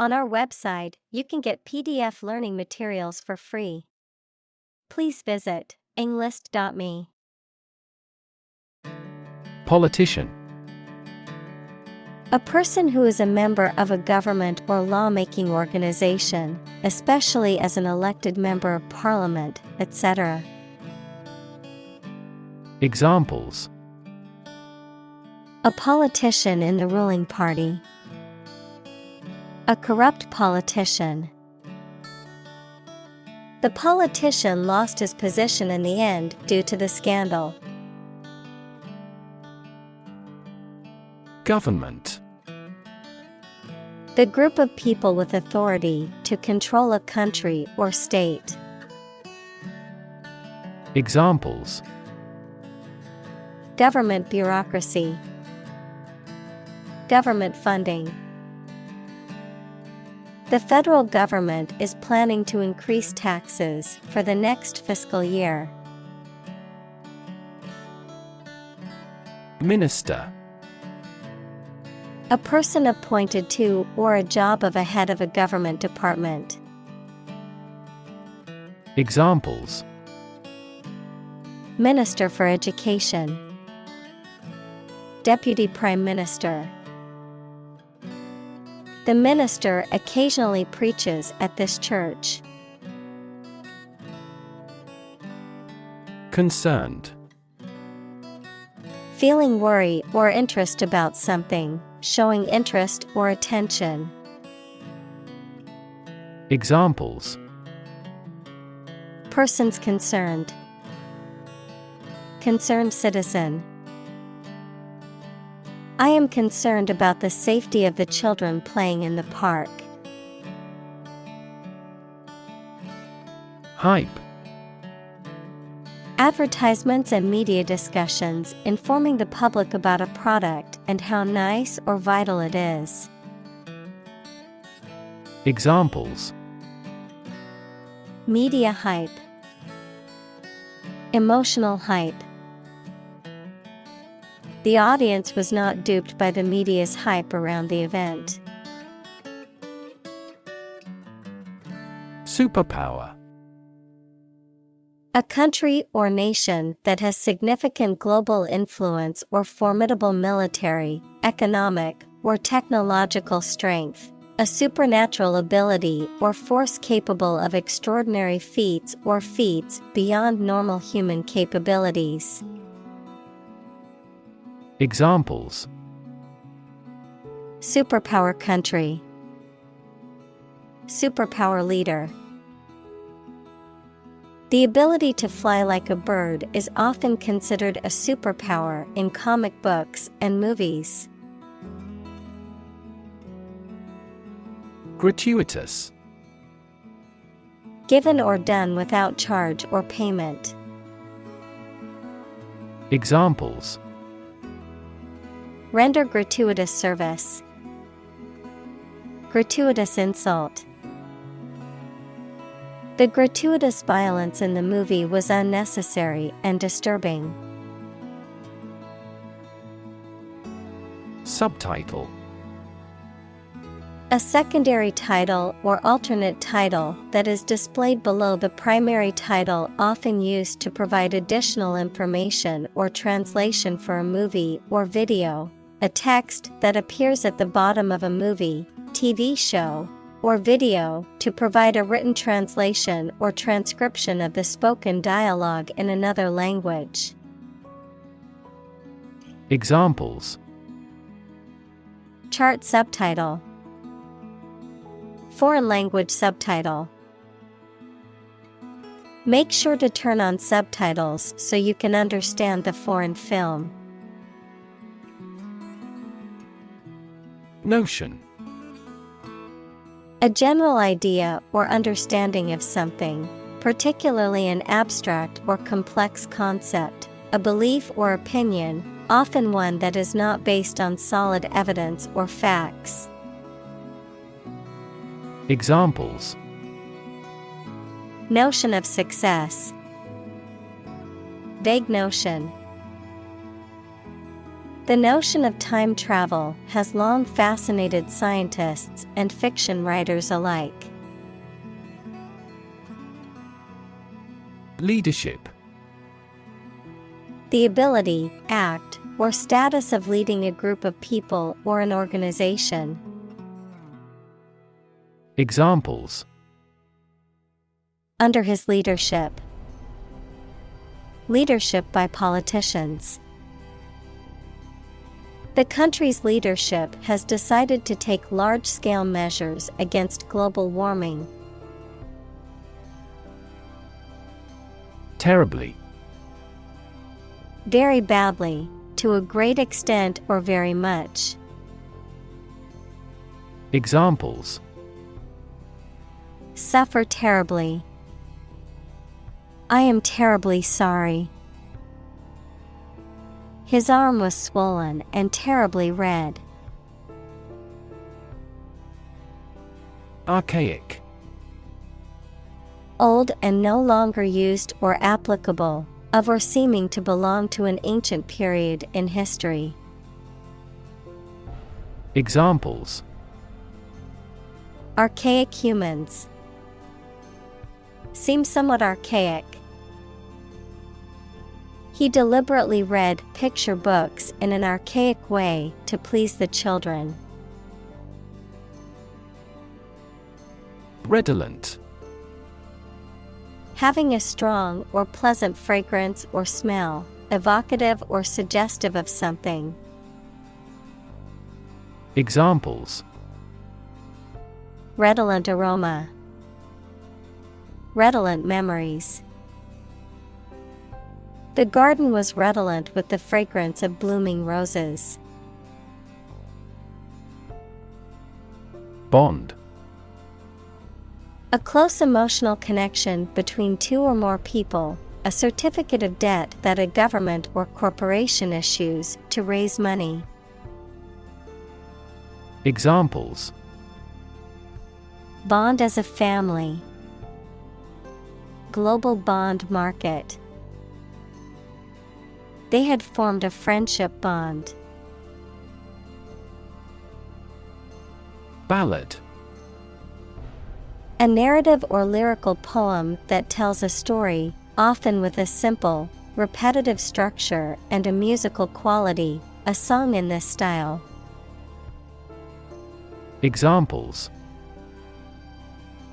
On our website, you can get PDF learning materials for free. Please visit englist.me. Politician. A person who is a member of a government or lawmaking organization, especially as an elected member of parliament, etc. Examples: A politician in the ruling party. A corrupt politician. The politician lost his position in the end due to the scandal. Government. The group of people with authority to control a country or state. Examples: Government bureaucracy. Government funding. The federal government is planning to increase taxes for the next fiscal year. Minister. A person appointed to or a job of a head of a government department. Examples: Minister for Education. Deputy Prime Minister. The minister occasionally preaches at this church. Concerned. Feeling worry or interest about something, showing interest or attention. Examples: Persons concerned. Concerned citizen. I am concerned about the safety of the children playing in the park. Hype. Advertisements and media discussions informing the public about a product and how nice or vital it is. Examples: Media hype. Emotional hype. The audience was not duped by the media's hype around the event. Superpower. A country or nation that has significant global influence or formidable military, economic, or technological strength. A supernatural ability or force capable of extraordinary feats or feats beyond normal human capabilities. Examples: Superpower country. Superpower leader. The ability to fly like a bird is often considered a superpower in comic books and movies. Gratuitous. Given or done without charge or payment. Examples: Render gratuitous service. Gratuitous insult. The gratuitous violence in the movie was unnecessary and disturbing. Subtitle. A secondary title or alternate title that is displayed below the primary title, often used to provide additional information or translation for a movie or video. A text that appears at the bottom of a movie, TV show, or video to provide a written translation or transcription of the spoken dialogue in another language. Examples: Chart subtitle. Foreign language subtitle. Make sure to turn on subtitles so you can understand the foreign film. Notion. A general idea or understanding of something, particularly an abstract or complex concept, a belief or opinion, often one that is not based on solid evidence or facts. Examples: Notion of success. Vague notion. The notion of time travel has long fascinated scientists and fiction writers alike. Leadership. The ability, act, or status of leading a group of people or an organization. Examples. Under his leadership. Leadership by politicians. The country's leadership has decided to take large-scale measures against global warming. Terribly. Very badly, to a great extent or very much. Examples. Suffer terribly. I am terribly sorry. His arm was swollen and terribly red. Archaic. Old and no longer used or applicable, of or seeming to belong to an ancient period in history. Examples. Archaic humans. Seem somewhat archaic. He deliberately read picture books in an archaic way to please the children. Redolent. Having a strong or pleasant fragrance or smell, evocative or suggestive of something. Examples. Redolent aroma. Redolent memories. The garden was redolent with the fragrance of blooming roses. Bond. A close emotional connection between two or more people, a certificate of debt that a government or corporation issues to raise money. Examples. Bond as a family. Global bond market. They had formed a friendship bond. Ballad. A narrative or lyrical poem that tells a story, often with a simple, repetitive structure and a musical quality, a song in this style. Examples.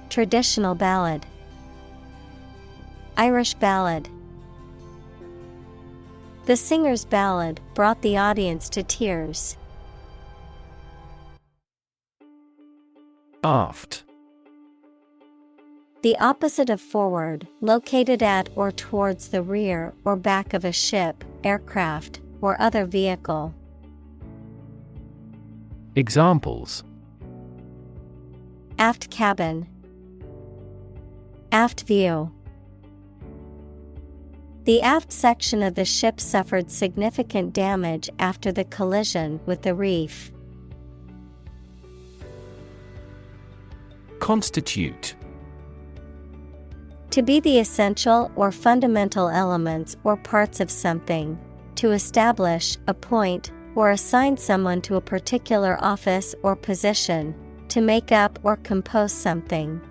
Traditional ballad. Irish ballad. The singer's ballad brought the audience to tears. Aft. The opposite of forward, located at or towards the rear or back of a ship, aircraft, or other vehicle. Examples. Aft cabin. Aft view. The aft section of the ship suffered significant damage after the collision with the reef. Constitute. To be the essential or fundamental elements or parts of something. To establish, appoint, or assign someone to a particular office or position. To make up or compose something.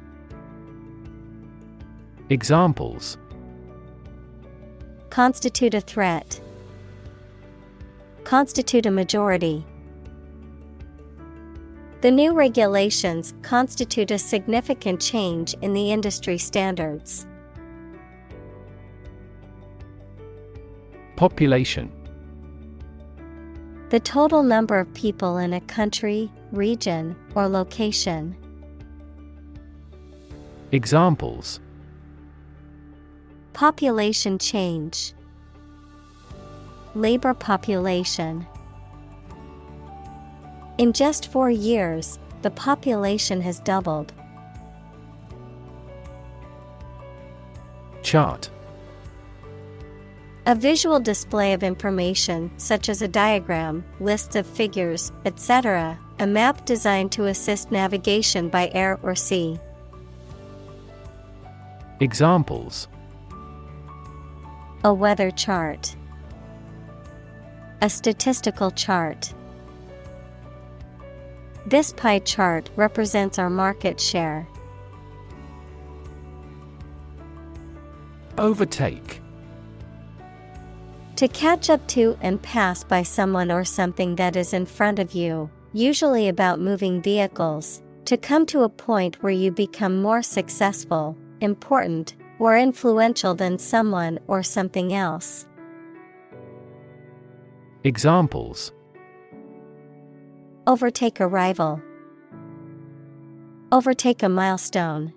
Examples. Constitute a threat. Constitute a majority. The new regulations constitute a significant change in the industry standards. Population. The total number of people in a country, region, or location. Examples. Population change. Labor population. In just 4 years, the population has doubled. Chart. A visual display of information such as a diagram, lists of figures, etc., a map designed to assist navigation by air or sea. Examples. A weather chart. A statistical chart. This pie chart represents our market share. Overtake. To catch up to and pass by someone or something that is in front of you, usually about moving vehicles, to come to a point where you become more successful, important, or influential than someone or something else. Examples: Overtake a rival. Overtake a milestone.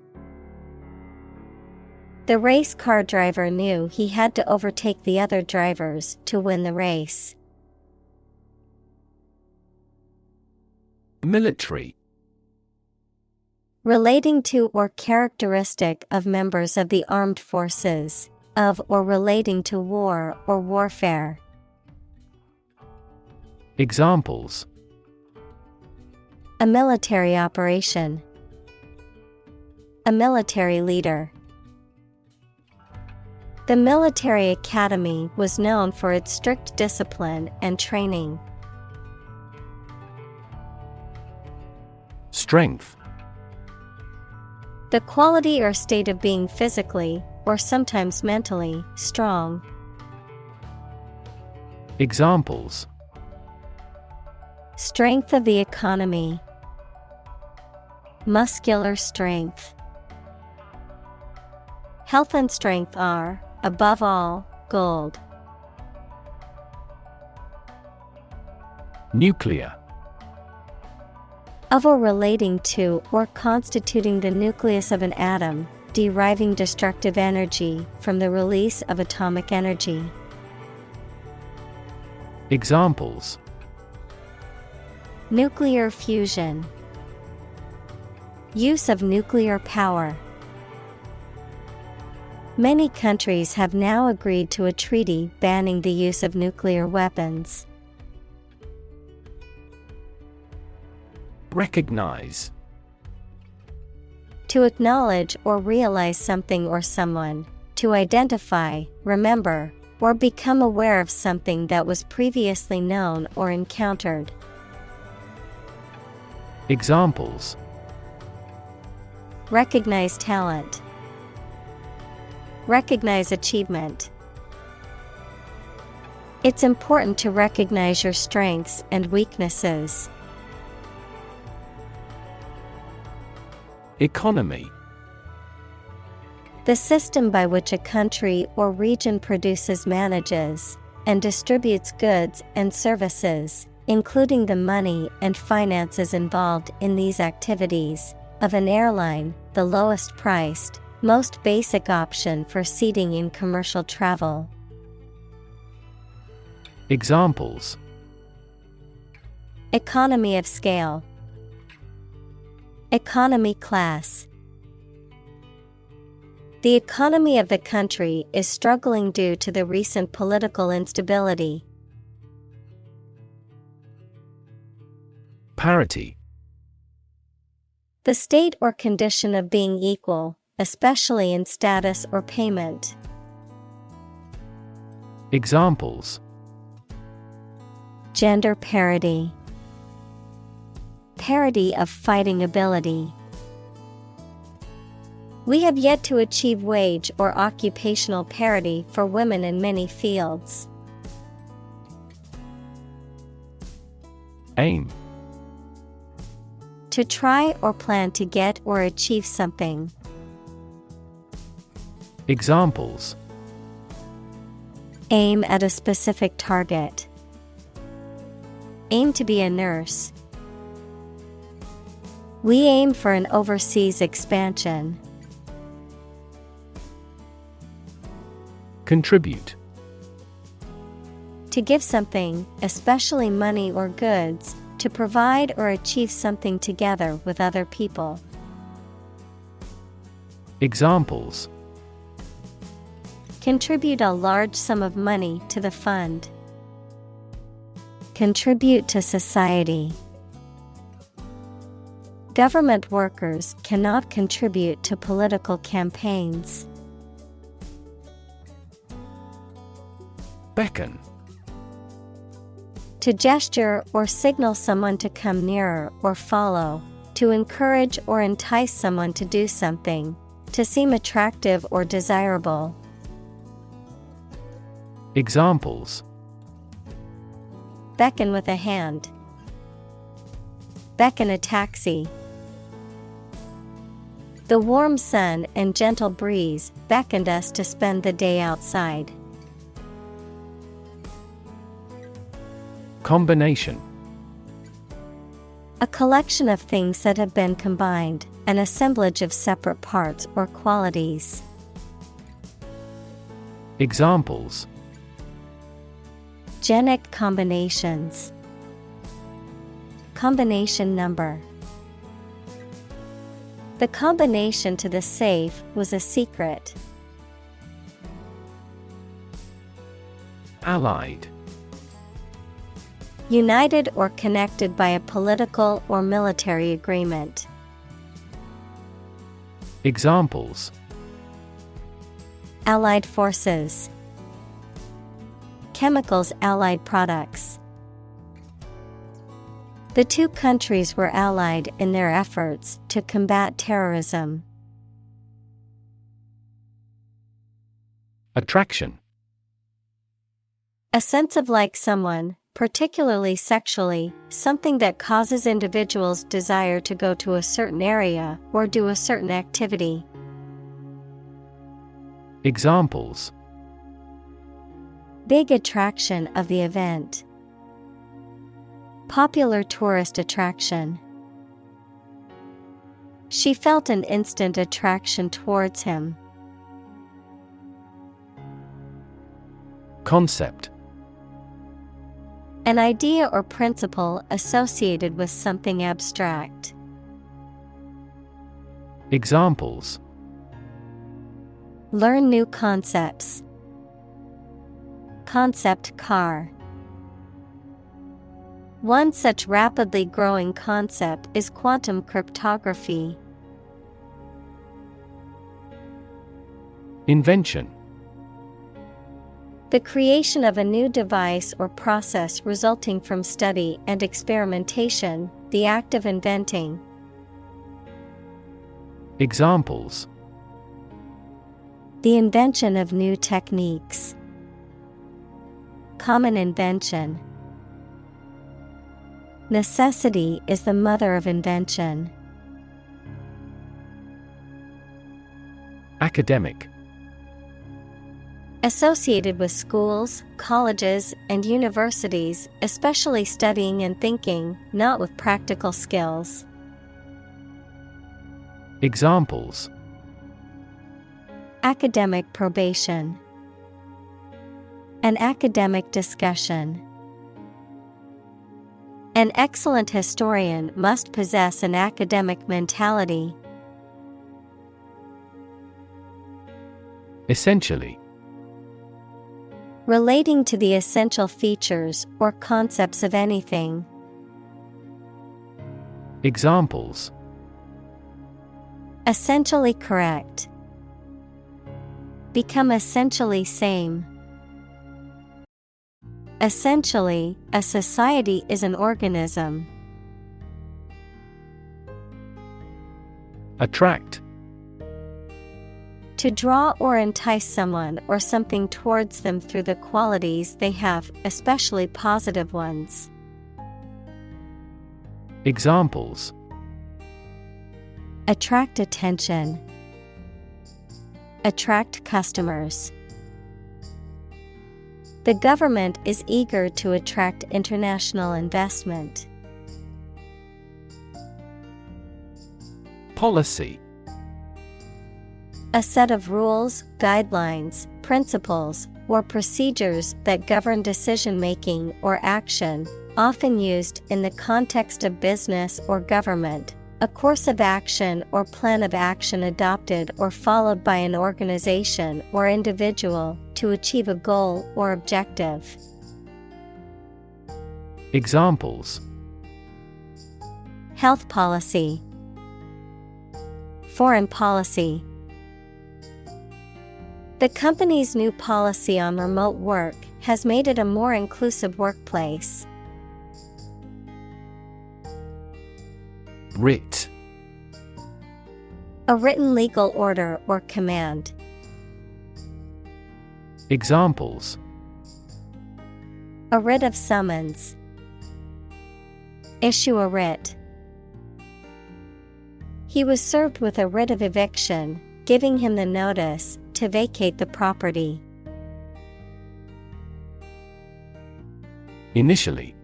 The race car driver knew he had to overtake the other drivers to win the race. Military. Relating to or characteristic of members of the armed forces, of or relating to war or warfare. Examples: A military operation. A military leader. The military academy was known for its strict discipline and training. Strength. The quality or state of being physically, or sometimes mentally, strong. Examples: Strength of the economy. Muscular strength. Health and strength are, above all, gold. Nuclear. Of or relating to or constituting the nucleus of an atom, deriving destructive energy from the release of atomic energy. Examples: Nuclear fusion. Use of nuclear power. Many countries have now agreed to a treaty banning the use of nuclear weapons. Recognize. To acknowledge or realize something or someone, to identify, remember, or become aware of something that was previously known or encountered. Examples: Recognize talent. Recognize achievement. It's important to recognize your strengths and weaknesses. Economy. The system by which a country or region produces, manages, and distributes goods and services, including the money and finances involved in these activities, of an airline, the lowest priced, most basic option for seating in commercial travel. Examples: Economy of scale. Economy class. The economy of the country is struggling due to the recent political instability. Parity. The state or condition of being equal, especially in status or payment. Examples: Gender parity. Parity of fighting ability. We have yet to achieve wage or occupational parity for women in many fields. Aim. To try or plan to get or achieve something. Examples: Aim at a specific target. Aim to be a nurse. We aim for an overseas expansion. Contribute. To give something, especially money or goods, to provide or achieve something together with other people. Examples: Contribute a large sum of money to the fund. Contribute to society. Government workers cannot contribute to political campaigns. Beckon. To gesture or signal someone to come nearer or follow. To encourage or entice someone to do something. To seem attractive or desirable. Examples: Beckon with a hand. Beckon a taxi. The warm sun and gentle breeze beckoned us to spend the day outside. Combination: A collection of things that have been combined, an assemblage of separate parts or qualities. Examples: Genic combinations. Combination number. The combination to the safe was a secret. Allied: United or connected by a political or military agreement. Examples: Allied forces. Chemicals allied products. The two countries were allied in their efforts to combat terrorism. Attraction: A sense of like someone, particularly sexually, something that causes individuals' desire to go to a certain area or do a certain activity. Examples: Big attraction of the event. Popular tourist attraction. She felt an instant attraction towards him. Concept: An idea or principle associated with something abstract. Examples: Learn new concepts. Concept car. One such rapidly growing concept is quantum cryptography. Invention: The creation of a new device or process resulting from study and experimentation, the act of inventing. Examples: The invention of new techniques. Common invention. Necessity is the mother of invention. Academic: Associated with schools, colleges, and universities, especially studying and thinking, not with practical skills. Examples: Academic probation. An academic discussion. An excellent historian must possess an academic mentality. Essentially: Relating to the essential features or concepts of anything. Examples: Essentially correct. Become essentially same. Essentially, a society is an organism. Attract: To draw or entice someone or something towards them through the qualities they have, especially positive ones. Examples: Attract attention. Attract customers. The government is eager to attract international investment. Policy: A set of rules, guidelines, principles, or procedures that govern decision-making or action, often used in the context of business or government. A course of action or plan of action adopted or followed by an organization or individual to achieve a goal or objective. Examples: Health policy. Foreign policy. The company's new policy on remote work has made it a more inclusive workplace. Writ. A written legal order or command. Examples: A writ of summons. Issue a writ. He was served with a writ of eviction, giving him the notice to vacate the property. Initially.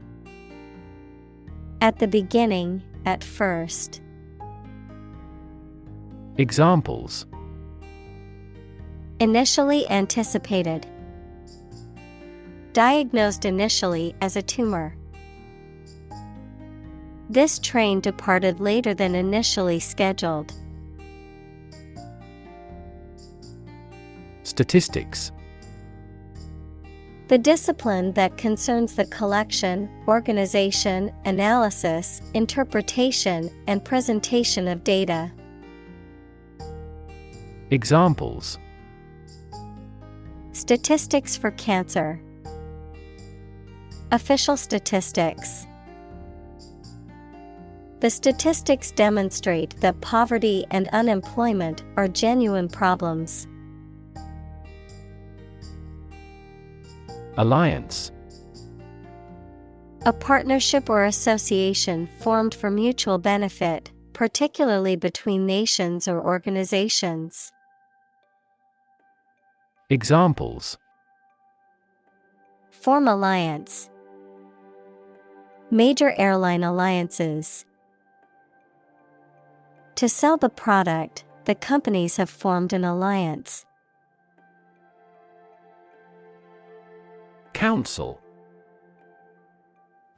At the beginning, at first. Examples: Initially anticipated. Diagnosed initially as a tumor. This train departed later than initially scheduled. Statistics. The discipline that concerns the collection, organization, analysis, interpretation, and presentation of data. Examples: Statistics for cancer. Official statistics. The statistics demonstrate that poverty and unemployment are genuine problems. Alliance. A partnership or association formed for mutual benefit, particularly between nations or organizations. Examples: Form alliance. Major airline alliances. To sell the product, the companies have formed an alliance. Council.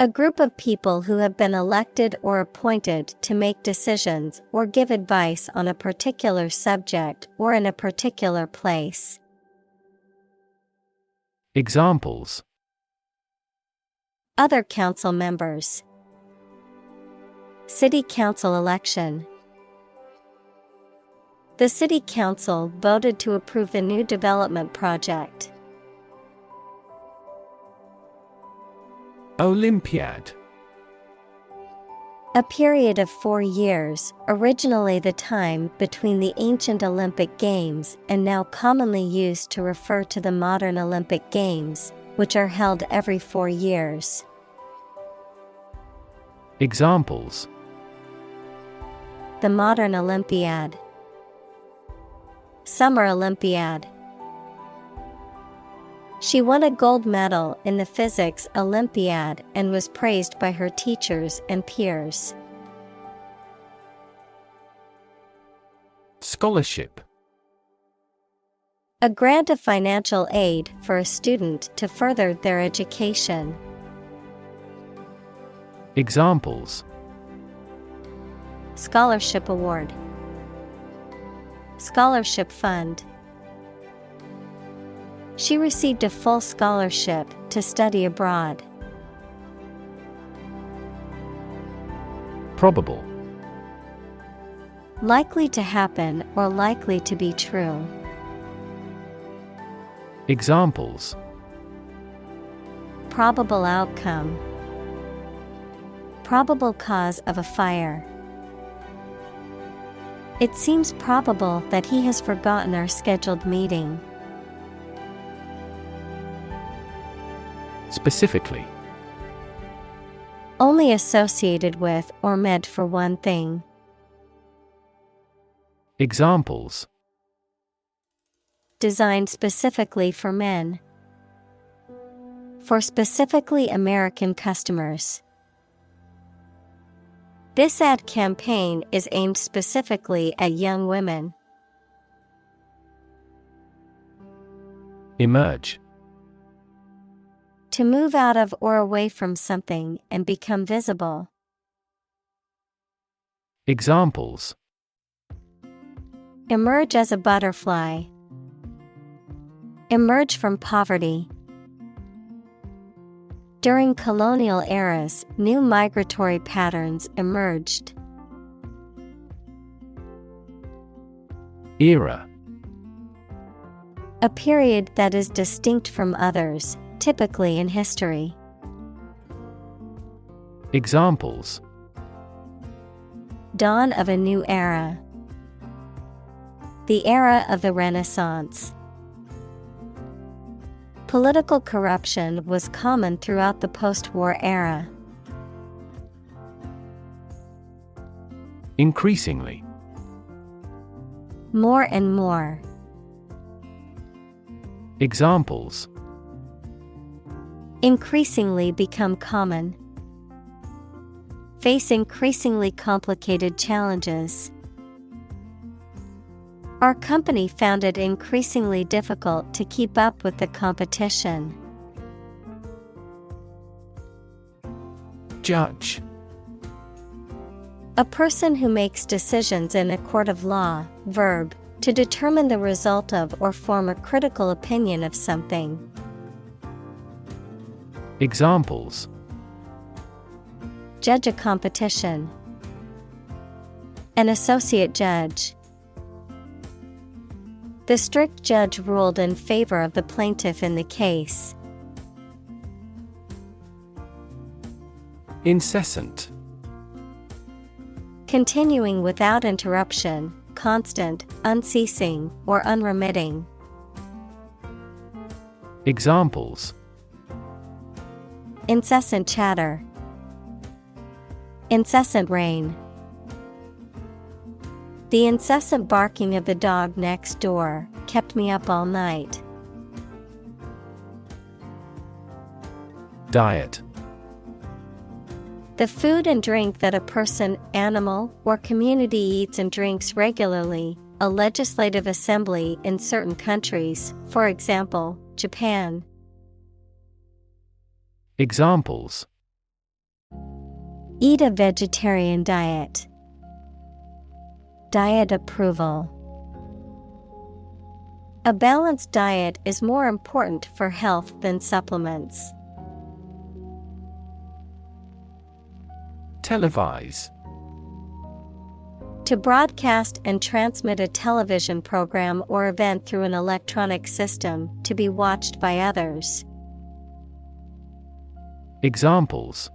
A group of people who have been elected or appointed to make decisions or give advice on a particular subject or in a particular place. Examples: Other council members. City council election. The city council voted to approve the new development project. Olympiad. A period of 4 years, originally the time between the ancient Olympic Games and now commonly used to refer to the modern Olympic Games, which are held every 4 years. Examples: The modern Olympiad. Summer Olympiad. She won a gold medal in the Physics Olympiad and was praised by her teachers and peers. Scholarship. A grant of financial aid for a student to further their education. Examples: Scholarship award. Scholarship fund. She received a full scholarship to study abroad. Probable. Likely to happen or likely to be true. Examples: Probable outcome. Probable cause of a fire. It seems probable that he has forgotten our scheduled meeting. Specifically. Only associated with or meant for one thing. Examples: Designed specifically for men. For specifically American customers. This ad campaign is aimed specifically at young women. Emerge. To move out of or away from something and become visible. Examples: Emerge as a butterfly. Emerge from poverty. During colonial eras, new migratory patterns emerged. Era. A period that is distinct from others, typically in history. Dawn of a new era. The era of the Renaissance. Political corruption was common throughout the post-war era. Increasingly. More and more. Examples. Increasingly become common. Face increasingly complicated challenges. Our company found it increasingly difficult to keep up with the competition. Judge. A person who makes decisions in a court of law. Verb, to determine the result of or form a critical opinion of something. Examples. Judge a competition. An associate judge. The strict judge ruled in favor of the plaintiff in the case. Incessant. Continuing without interruption, constant, unceasing, or unremitting. Examples. Incessant chatter. Incessant rain. The incessant barking of the dog next door kept me up all night. Diet. The food and drink that a person, animal, or community eats and drinks regularly, a legislative assembly in certain countries, for example, Japan. Examples. Eat a vegetarian diet. Diet approval. A balanced diet is more important for health than supplements. Televise. To broadcast and transmit a television program or event through an electronic system to be watched by others. Examples.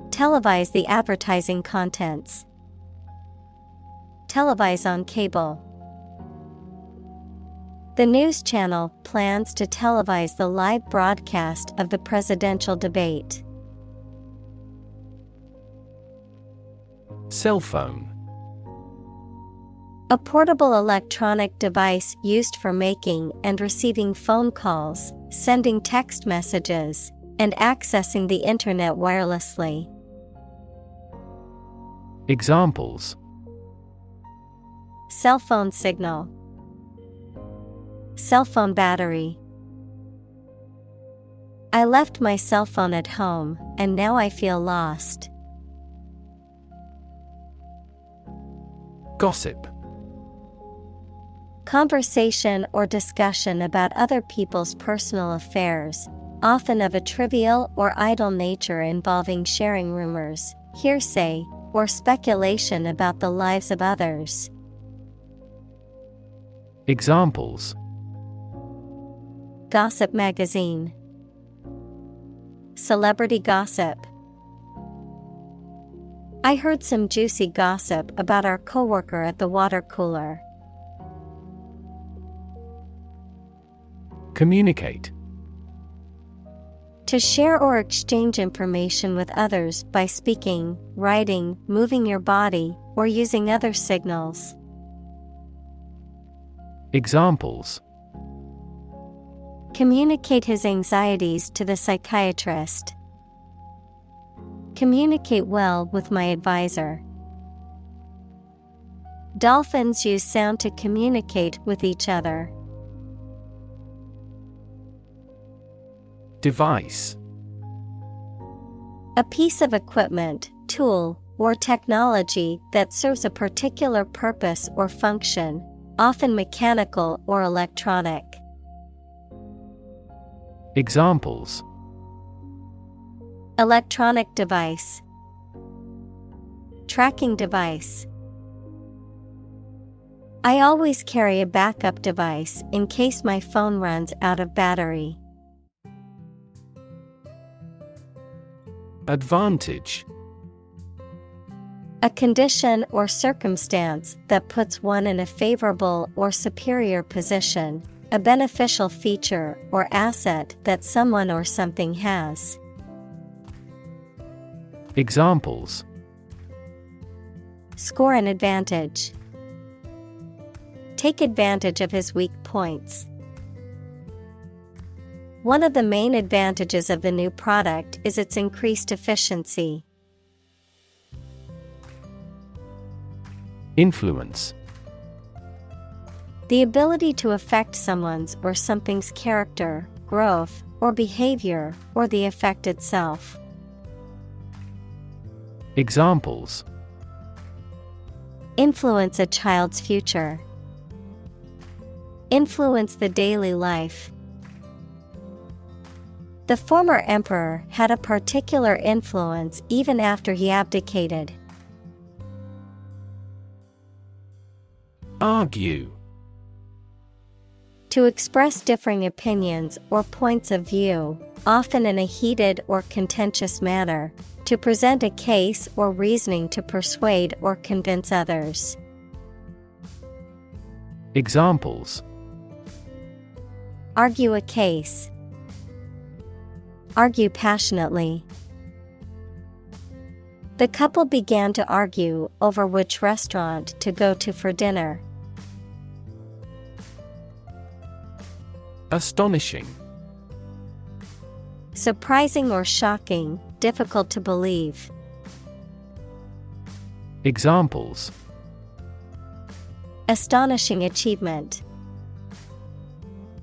Televise the advertising contents. Televise on cable. The news channel plans to televise the live broadcast of the presidential debate. Cell phone. A portable electronic device used for making and receiving phone calls, sending text messages, and accessing the internet wirelessly. Examples. Cell phone signal. Cell phone battery. I left my cell phone at home, and now I feel lost. Gossip. Conversation or discussion about other people's personal affairs, often of a trivial or idle nature involving sharing rumors, hearsay, or speculation about the lives of others. Examples. Gossip magazine. Celebrity gossip. I heard some juicy gossip about our coworker at the water cooler. Communicate. To share or exchange information with others by speaking, writing, moving your body, or using other signals. Examples. Communicate his anxieties to the psychiatrist. Communicate well with my advisor. Dolphins use sound to communicate with each other. Device. A piece of equipment, tool, or technology that serves a particular purpose or function, often mechanical or electronic. Examples. Electronic device. Tracking device. I always carry a backup device in case my phone runs out of battery. Advantage. A condition or circumstance that puts one in a favorable or superior position, a beneficial feature or asset that someone or something has. Examples: Score an advantage. Take advantage of his weak points. One of the main advantages of the new product is its increased efficiency. Influence: The ability to affect someone's or something's character, growth, or behavior, or the effect itself. Examples: Influence a child's future. Influence the daily life. The former emperor had a particular influence even after he abdicated. Argue: To express differing opinions or points of view, often in a heated or contentious manner, to present a case or reasoning to persuade or convince others. Examples: Argue a case. Argue passionately. The couple began to argue over which restaurant to go to for dinner. Astonishing: Surprising or shocking, difficult to believe. Examples: Astonishing achievement.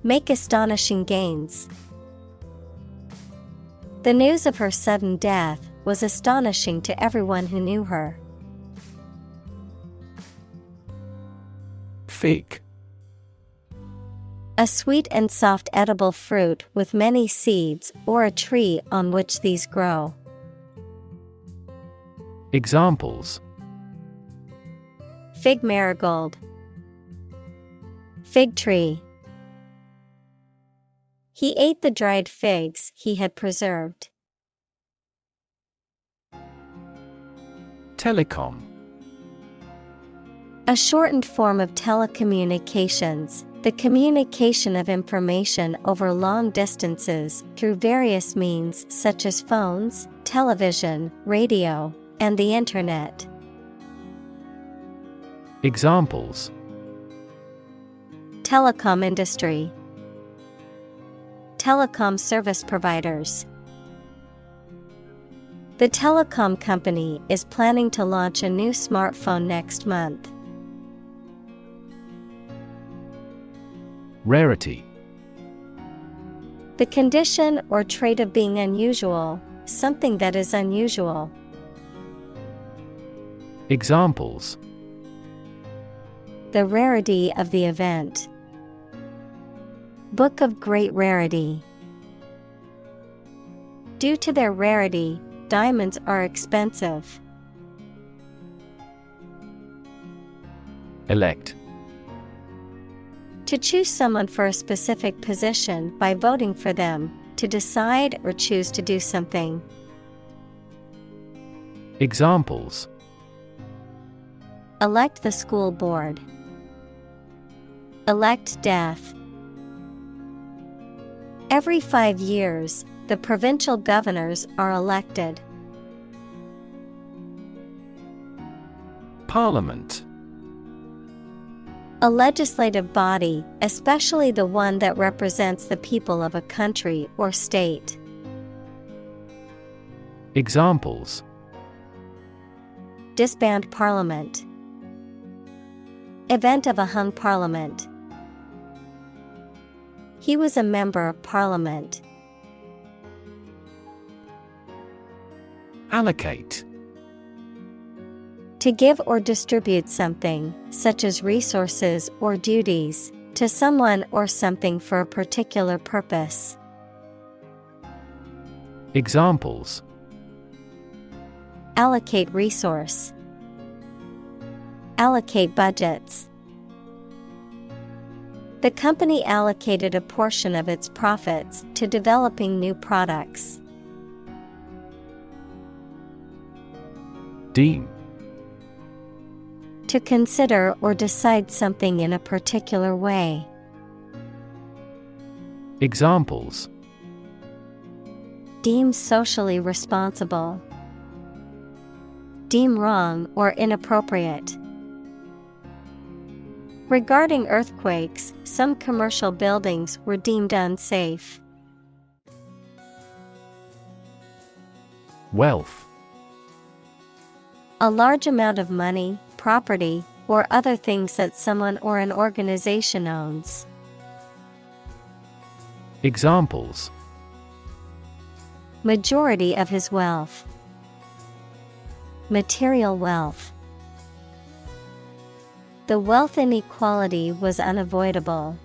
Make astonishing gains. The news of her sudden death was astonishing to everyone who knew her. Fig: A sweet and soft edible fruit with many seeds or a tree on which these grow. Examples: Fig marigold. Fig tree. He ate the dried figs he had preserved. Telecom: A shortened form of telecommunications, the communication of information over long distances through various means such as phones, television, radio, and the Internet. Examples: Telecom industry. Telecom service providers. The telecom company is planning to launch a new smartphone next month. Rarity: The condition or trait of being unusual, something that is unusual. Examples: The rarity of the event. Book of great rarity. Due to their rarity, diamonds are expensive. Elect: To choose someone for a specific position by voting for them, to decide or choose to do something. Examples: Elect the school board. Elect death. Every 5 years, the provincial governors are elected. Parliament: A legislative body, especially the one that represents the people of a country or state. Examples: Disband parliament. Event of a hung parliament. He was a member of parliament. Allocate: To give or distribute something, such as resources or duties, to someone or something for a particular purpose. Examples: Allocate resource. Allocate budgets. The company allocated a portion of its profits to developing new products. Deem: To consider or decide something in a particular way. Examples: Deem socially responsible. Deem wrong or inappropriate. Regarding earthquakes, some commercial buildings were deemed unsafe. Wealth. A large amount of money, property, or other things that someone or an organization owns. Examples: Majority of his wealth. Material wealth. The wealth inequality was unavoidable.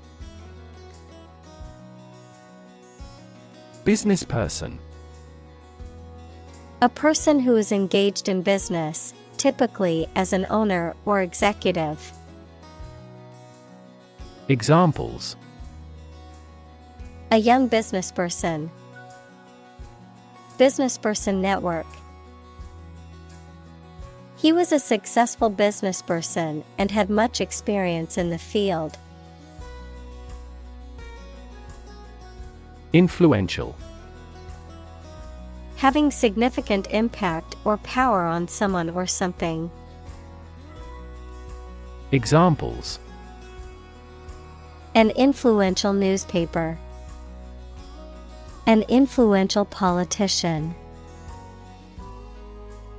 Business person. A person who is engaged in business, typically as an owner or executive. Examples: A young businessperson. Businessperson network. He was a successful businessperson and had much experience in the field. Influential. Having significant impact or power on someone or something. Examples: An influential newspaper. An influential politician.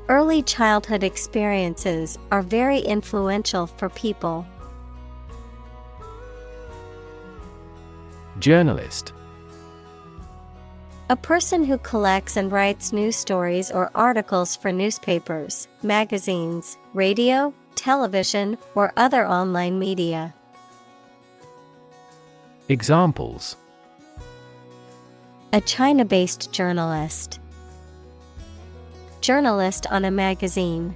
Early childhood experiences are very influential for people. Journalist. A person who collects and writes news stories or articles for newspapers, magazines, radio, television, or other online media. Examples: A China-based journalist. Journalist on a magazine.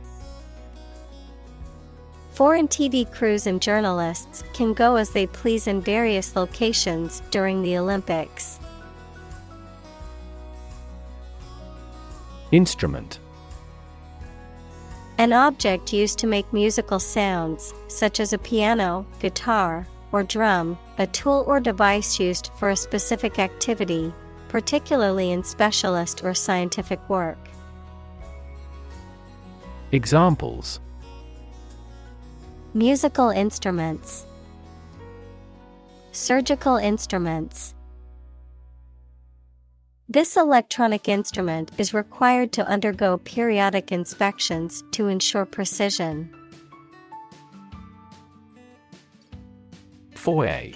Foreign TV crews and journalists can go as they please in various locations during the Olympics. Instrument. An object used to make musical sounds, such as a piano, guitar, or drum, a tool or device used for a specific activity, particularly in specialist or scientific work. Examples: Musical instruments. Surgical instruments. This electronic instrument is required to undergo periodic inspections to ensure precision. Foyer.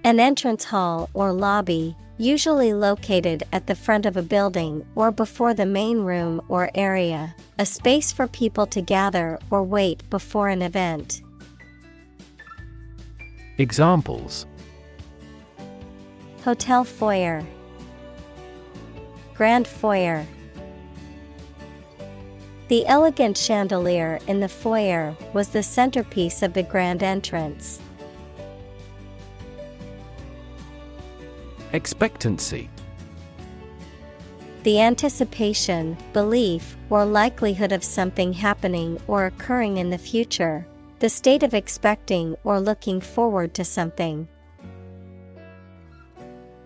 An entrance hall or lobby, usually located at the front of a building or before the main room or area, a space for people to gather or wait before an event. Examples: Hotel foyer. Grand foyer. The elegant chandelier in the foyer was the centerpiece of the grand entrance. Expectancy. The anticipation, belief, or likelihood of something happening or occurring in the future. The state of expecting or looking forward to something.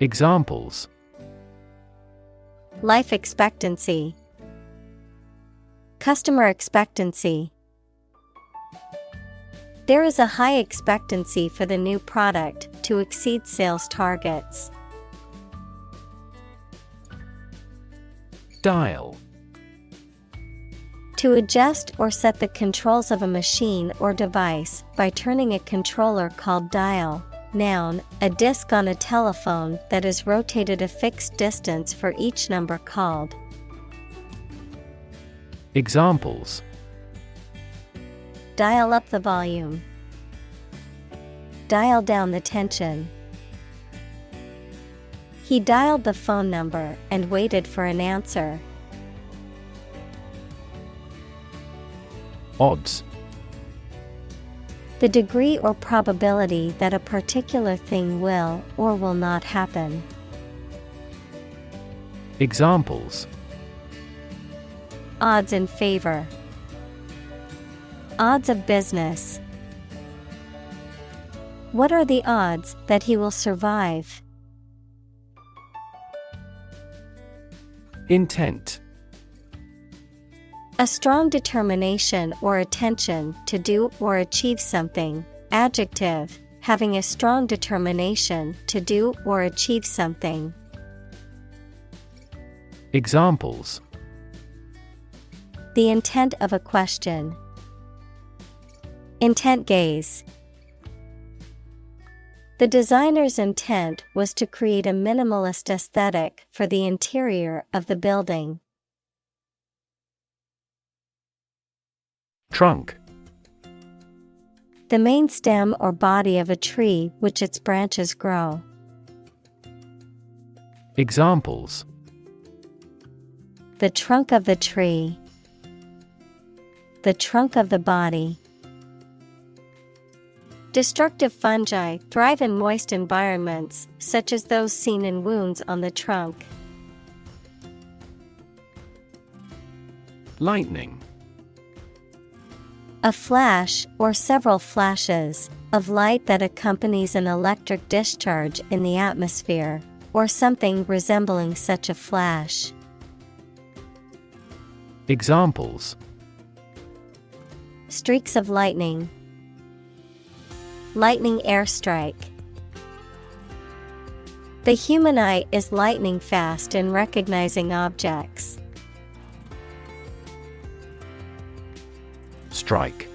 Examples: Life expectancy. Customer expectancy. There is a high expectancy for the new product to exceed sales targets. Dial. To adjust or set the controls of a machine or device by turning a controller called dial. Noun, a disc on a telephone that is rotated a fixed distance for each number called. Examples: Dial up the volume. Dial down the tension. He dialed the phone number and waited for an answer. Odds. The degree or probability that a particular thing will or will not happen. Examples: Odds in favor. Odds of business. What are the odds that he will survive? Intent. A strong determination or attention to do or achieve something. Adjective, having a strong determination to do or achieve something. Examples. The intent of a question. Intent gaze. The designer's intent was to create a minimalist aesthetic for the interior of the building. Trunk. The main stem or body of a tree which its branches grow. Examples. The trunk of the tree. The trunk of the body. Destructive fungi thrive in moist environments, such as those seen in wounds on the trunk. Lightning. A flash or several flashes of light that accompanies an electric discharge in the atmosphere, or something resembling such a flash. Examples. Streaks of lightning. Lightning airstrike. The human eye is lightning fast in recognizing objects. Strike.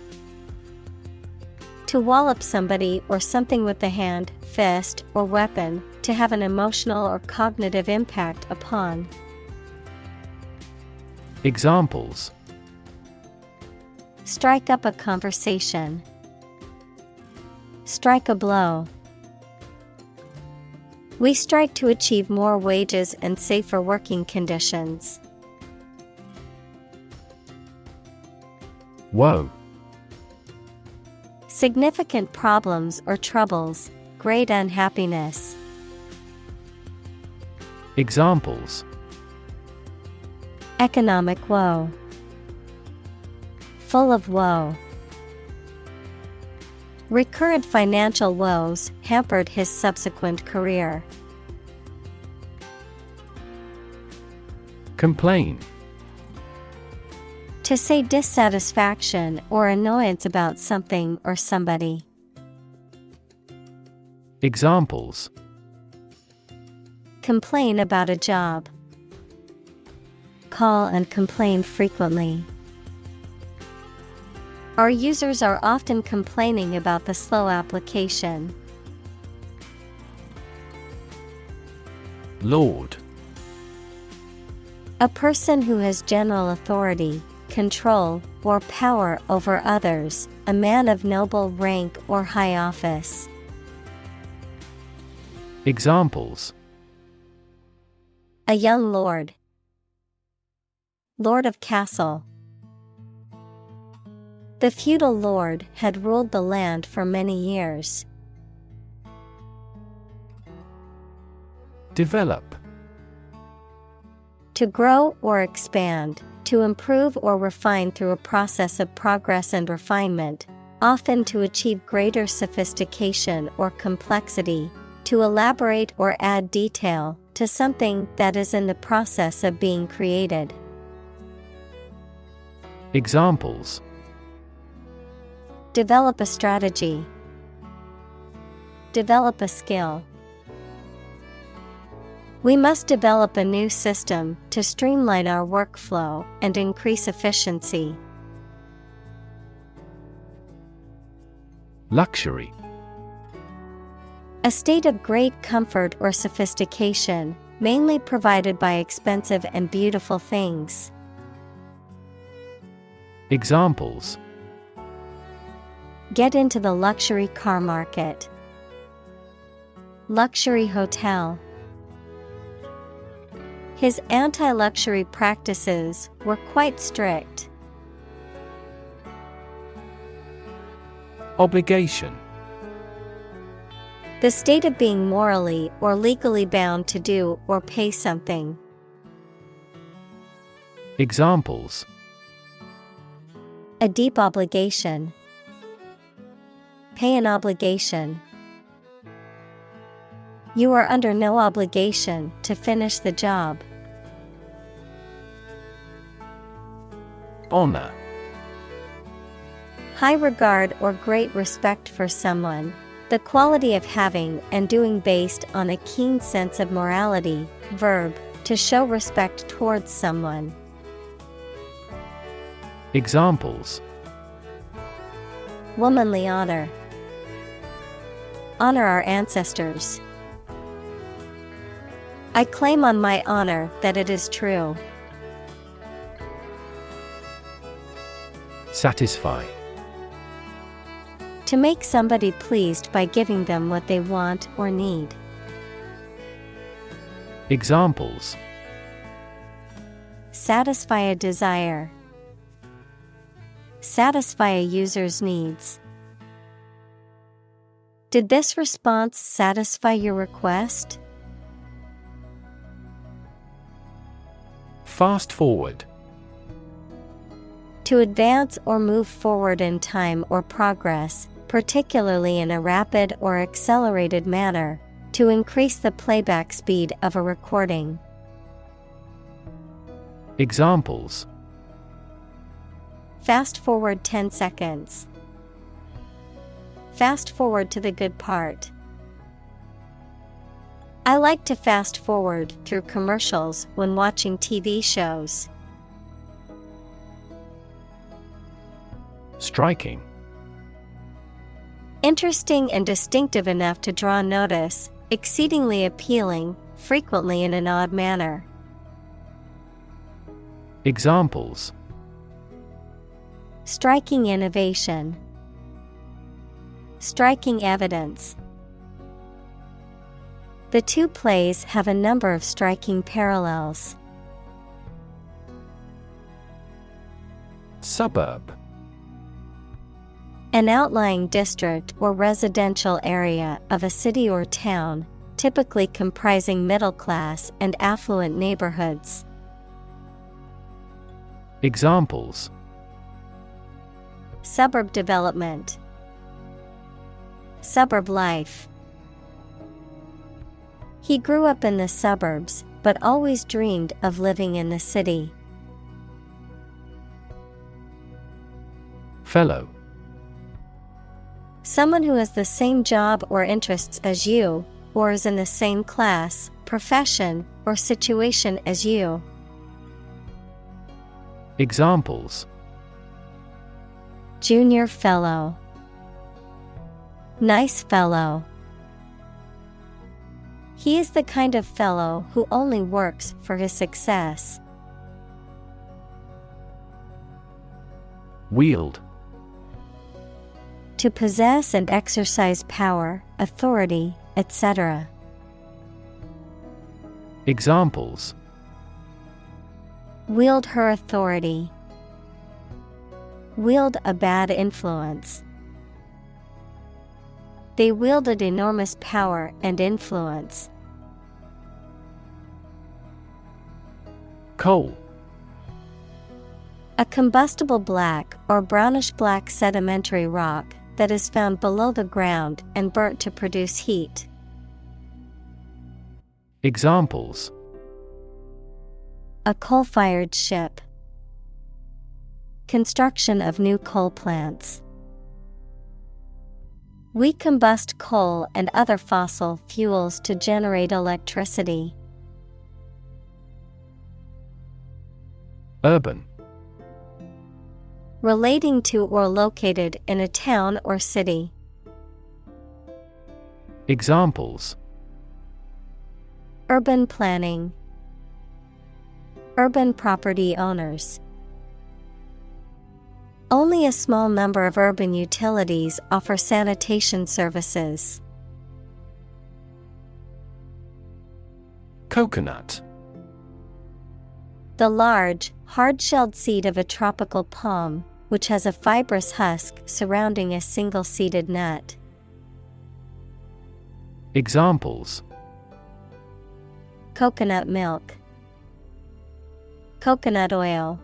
To wallop somebody or something with the hand, fist, or weapon, to have an emotional or cognitive impact upon. Examples. Strike up a conversation. Strike a blow. We strike to achieve more wages and safer working conditions. Woe. Significant problems or troubles, great unhappiness. Examples. Economic woe. Full of woe. Recurrent financial woes hampered his subsequent career. Complain. To say dissatisfaction or annoyance about something or somebody. Examples. Complain about a job. Call and complain frequently. Our users are often complaining about the slow application. Lord. A person who has general authority, control, or power over others, a man of noble rank or high office. Examples. A young lord. Lord of castle. The feudal lord had ruled the land for many years. Develop. To grow or expand, to improve or refine through a process of progress and refinement, often to achieve greater sophistication or complexity, to elaborate or add detail to something that is in the process of being created. Examples. Develop a strategy. Develop a skill. We must develop a new system to streamline our workflow and increase efficiency. Luxury. A state of great comfort or sophistication, mainly provided by expensive and beautiful things. Examples. Get into the luxury car market. Luxury hotel. His anti-luxury practices were quite strict. Obligation. The state of being morally or legally bound to do or pay something. A deep obligation. Pay an obligation. You are under no obligation to finish the job. Honor. High regard or great respect for someone. The quality of having and doing based on a keen sense of morality. Verb, to show respect towards someone. Examples: Womanly honor. Honor our ancestors. I claim on my honor that it is true. Satisfy. To make somebody pleased by giving them what they want or need. Examples: Satisfy a desire. Satisfy a user's needs. Did this response satisfy your request? Fast forward. To advance or move forward in time or progress, particularly in a rapid or accelerated manner, to increase the playback speed of a recording. Examples: Fast forward 10 seconds. Fast forward to the good part. I like to fast forward through commercials when watching TV shows. Striking. Interesting and distinctive enough to draw notice, exceedingly appealing, frequently in an odd manner. Examples: Striking innovation. Striking evidence. The two plays have a number of striking parallels. Suburb. An outlying district or residential area of a city or town, typically comprising middle-class and affluent neighborhoods. Examples: Suburb development. Suburb life. He grew up in the suburbs, but always dreamed of living in the city. Fellow. Someone who has the same job or interests as you, or is in the same class, profession, or situation as you. Examples: Junior fellow. Nice fellow. He is the kind of fellow who only works for his success. Wield. To possess and exercise power, authority, etc. Examples: Wield her authority. Wield a bad influence. They wielded enormous power and influence. Coal. A combustible black or brownish-black sedimentary rock that is found below the ground and burnt to produce heat. Examples: A coal-fired ship. Construction of new coal plants. We combust coal and other fossil fuels to generate electricity. Urban. Relating to or located in a town or city. Examples: Urban planning. Urban property owners. Only a small number of urban utilities offer sanitation services. Coconut. The large, hard-shelled seed of a tropical palm, which has a fibrous husk surrounding a single-seeded nut. Examples: Coconut milk. Coconut oil.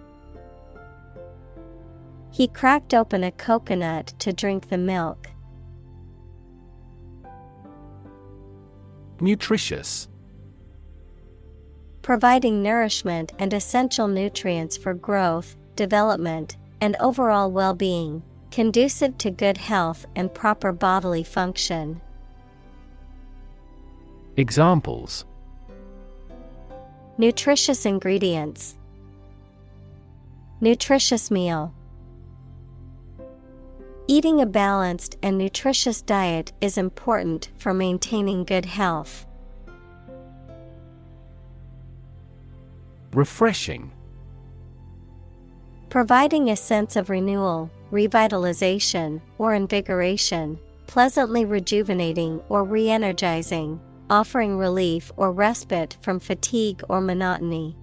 He cracked open a coconut to drink the milk. Nutritious. Providing nourishment and essential nutrients for growth, development, and overall well-being, conducive to good health and proper bodily function. Examples: nutritious ingredients, nutritious meal. Eating a balanced and nutritious diet is important for maintaining good health. Refreshing. Providing a sense of renewal, revitalization, or invigoration, pleasantly rejuvenating or re-energizing, offering relief or respite from fatigue or monotony.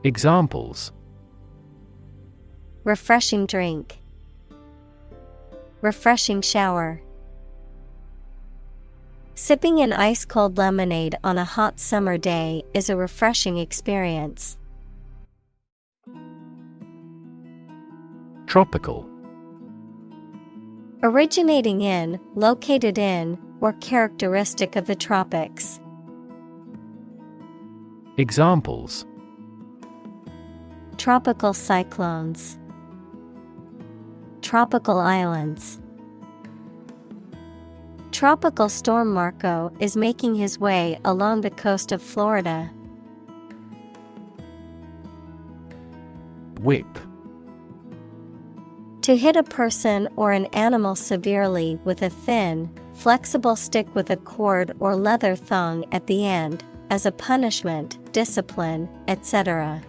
Examples: refreshing drink, refreshing shower. Sipping an ice-cold lemonade on a hot summer day is a refreshing experience. Tropical. Originating in, located in, or characteristic of the tropics. Examples: tropical cyclones, tropical islands. Tropical storm Marco is making his way along the coast of Florida. Whip. To hit a person or an animal severely with a thin, flexible stick with a cord or leather thong at the end, as a punishment, discipline, etc.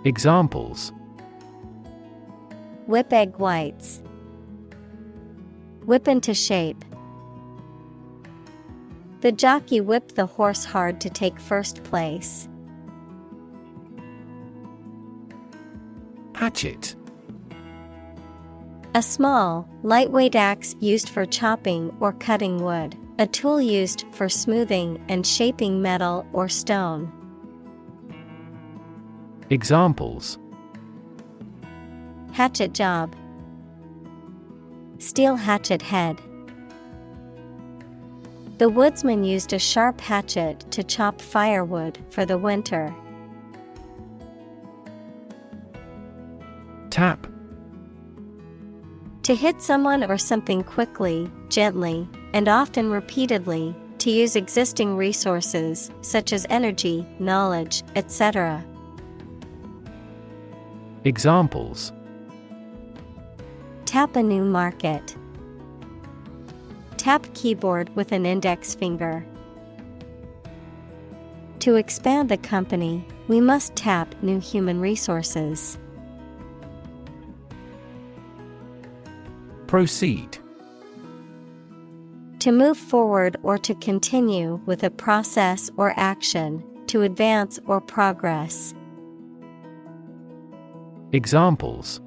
Examples: whip egg whites, whip into shape. The jockey whipped the horse hard to take first place. Hatchet. A small, lightweight axe used for chopping or cutting wood, a tool used for smoothing and shaping metal or stone. Examples: hatchet job, steel hatchet head. The woodsman used a sharp hatchet to chop firewood for the winter. Tap. To hit someone or something quickly, gently, and often repeatedly, to use existing resources, such as energy, knowledge, etc. Examples: tap a new market, tap keyboard with an index finger. To expand the company, we must tap new human resources. Proceed. To move forward or to continue with a process or action, to advance or progress. Examples: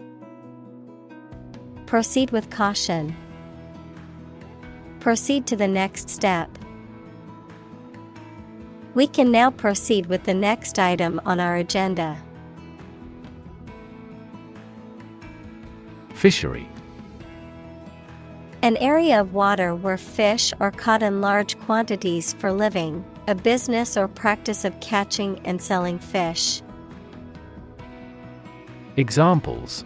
proceed with caution, proceed to the next step. We can now proceed with the next item on our agenda. Fishery. An area of water where fish are caught in large quantities for living, a business or practice of catching and selling fish. Examples: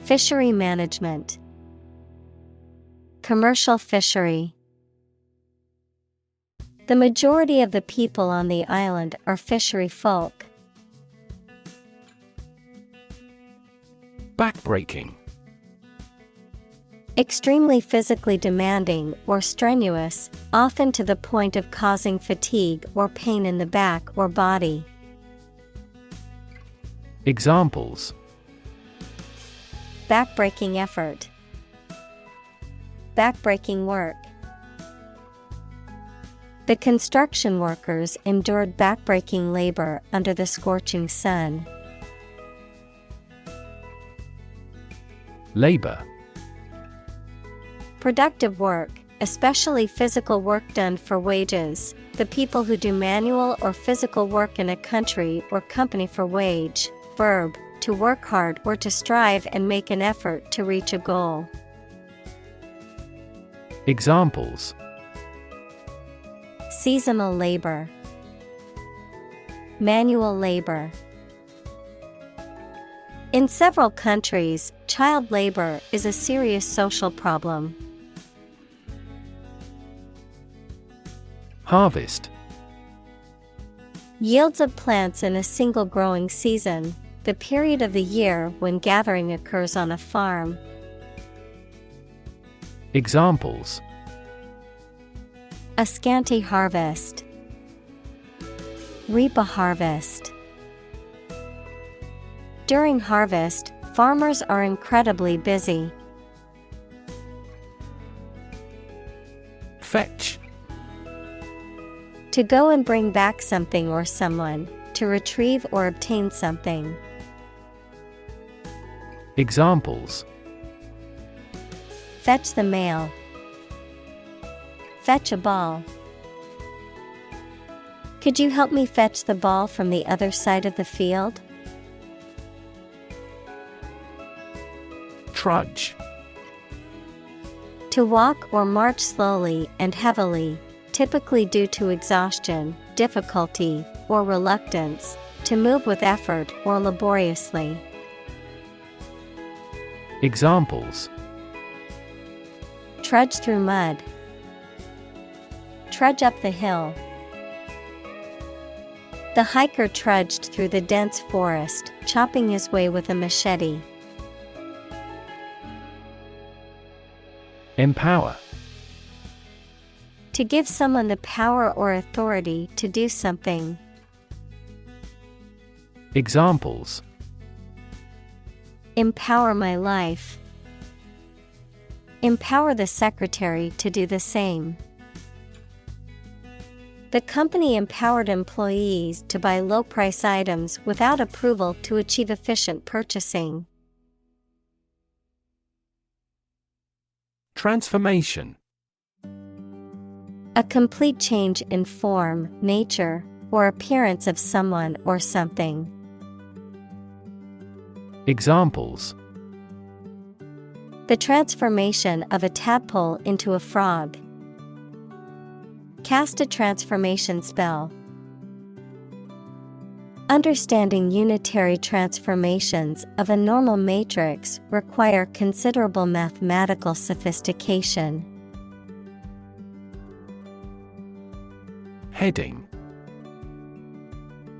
fishery management, commercial fishery. The majority of the people on the island are fishery folk. Backbreaking. Extremely physically demanding or strenuous, often to the point of causing fatigue or pain in the back or body. Examples: backbreaking effort, backbreaking work. The construction workers endured backbreaking labor under the scorching sun. Labor. Productive work, especially physical work done for wages, the people who do manual or physical work in a country or company for wage. Verb, to work hard or to strive and make an effort to reach a goal. Examples: seasonal labor, manual labor. In several countries, child labor is a serious social problem. Harvest. Yields of plants in a single growing season, the period of the year when gathering occurs on a farm. Examples: a scanty harvest, reap a harvest. During harvest, farmers are incredibly busy. Fetch. To go and bring back something or someone, to retrieve or obtain something. Examples: fetch the mail, fetch a ball. Could you help me fetch the ball from the other side of the field? Trudge. To walk or march slowly and heavily, typically due to exhaustion, difficulty, or reluctance, to move with effort or laboriously. Examples: trudge through mud, trudge up the hill. The hiker trudged through the dense forest, chopping his way with a machete. Empower. To give someone the power or authority to do something. Examples: empower my life, empower the secretary to do the same. The company empowered employees to buy low-price items without approval to achieve efficient purchasing. Transformation. A complete change in form, nature, or appearance of someone or something. Examples: the transformation of a tadpole into a frog. Cast a transformation spell. Understanding unitary transformations of a normal matrix require considerable mathematical sophistication. Heading.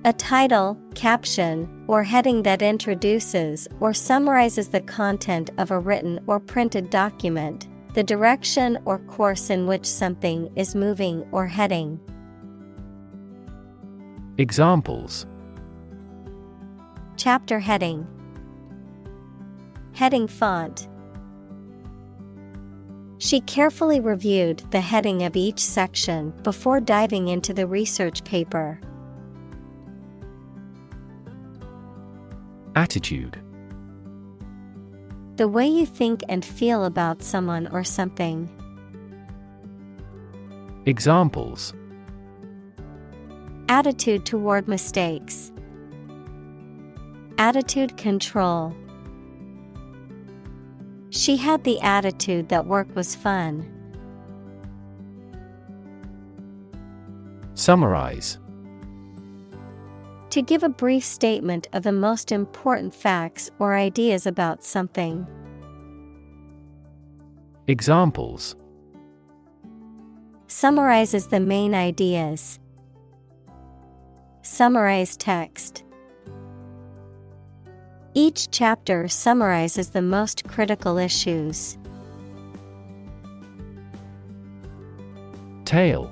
A title, caption, or heading that introduces or summarizes the content of a written or printed document, the direction or course in which something is moving or heading. Examples: chapter heading, heading font. She carefully reviewed the heading of each section before diving into the research paper. Attitude. The way you think and feel about someone or something. Examples: attitude toward mistakes, attitude control. She had the attitude that work was fun. Summarize. To give a brief statement of the most important facts or ideas about something. Examples: summarizes the main ideas. Summarize text. Each chapter summarizes the most critical issues. Tale.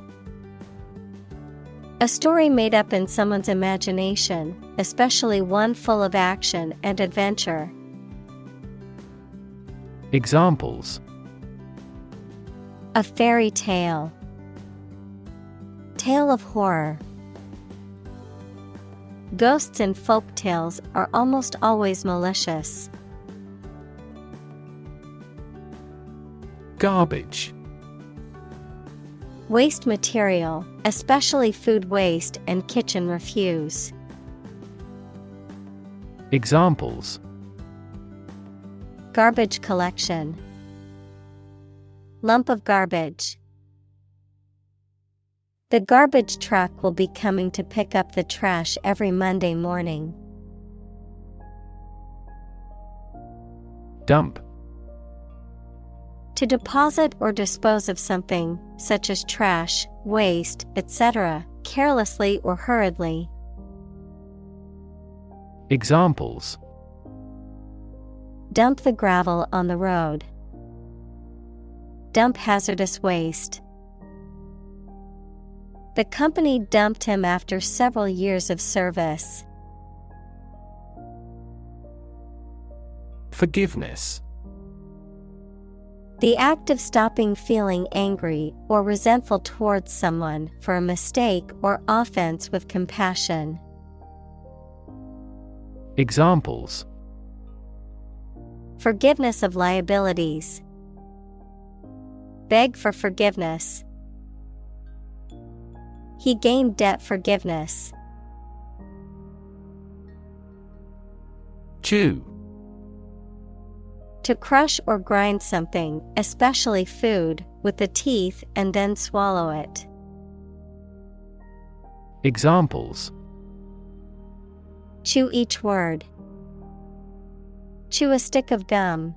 A story made up in someone's imagination, especially one full of action and adventure. Examples: a fairy tale, tale of horror. Ghosts in folk tales are almost always malicious. Garbage. Waste material, especially food waste and kitchen refuse. Examples: Garbage collection. Lump of garbage. The garbage truck will be coming to pick up the trash every Monday morning. Dump. To deposit or dispose of something, such as trash, waste, etc., carelessly or hurriedly. Examples: Dump the gravel on the road. Dump hazardous waste. The company dumped him after several years of service. Forgiveness. The act of stopping feeling angry or resentful towards someone for a mistake or offense with compassion. Examples: Forgiveness of liabilities. Beg for forgiveness. He gained debt forgiveness. Chew. To crush or grind something, especially food, with the teeth and then swallow it. Examples: Chew each word. Chew a stick of gum.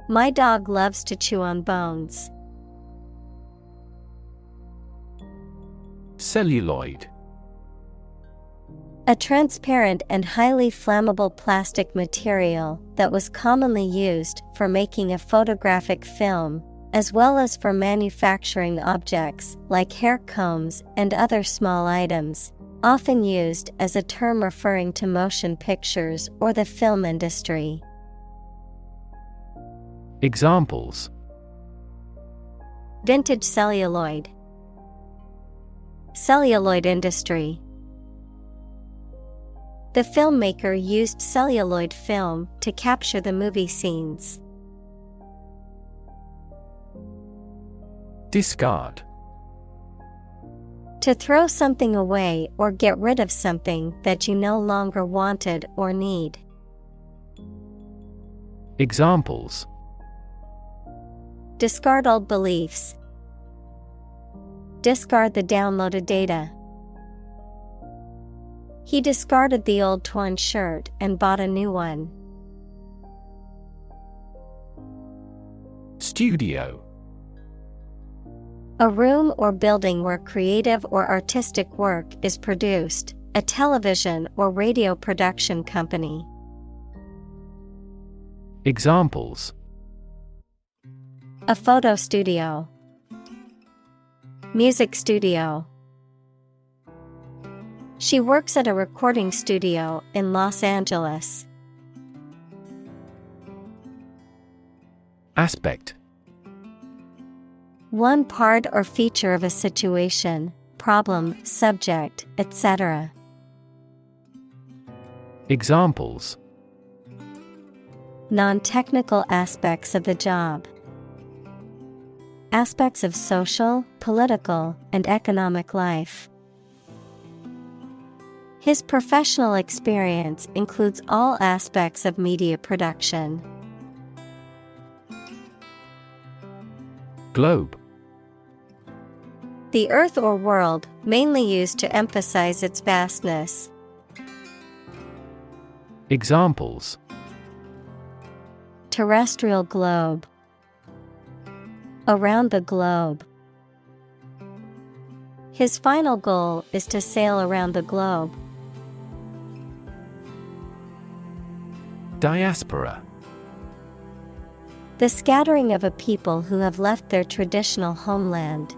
My dog loves to chew on bones. Celluloid. A transparent and highly flammable plastic material that was commonly used for making a photographic film, as well as for manufacturing objects like hair combs and other small items, often used as a term referring to motion pictures or the film industry. Examples: Vintage celluloid. Celluloid industry. The filmmaker used celluloid film to capture the movie scenes. Discard. To throw something away or get rid of something that you no longer wanted or need. Examples: Discard old beliefs. Discard the downloaded data. He discarded the old torn shirt and bought a new one. Studio. A room or building where creative or artistic work is produced, a television or radio production company. Examples: A photo studio. Music studio. She works at a recording studio in Los Angeles. Aspect. One part or feature of a situation, problem, subject, etc. Examples: Non-technical aspects of the job. Aspects of social, political, and economic life. His professional experience includes all aspects of media production. Globe. The earth or world, mainly used to emphasize its vastness. Examples: Terrestrial globe. Around the globe. His final goal is to sail around the globe. Diaspora. The scattering of a people who have left their traditional homeland.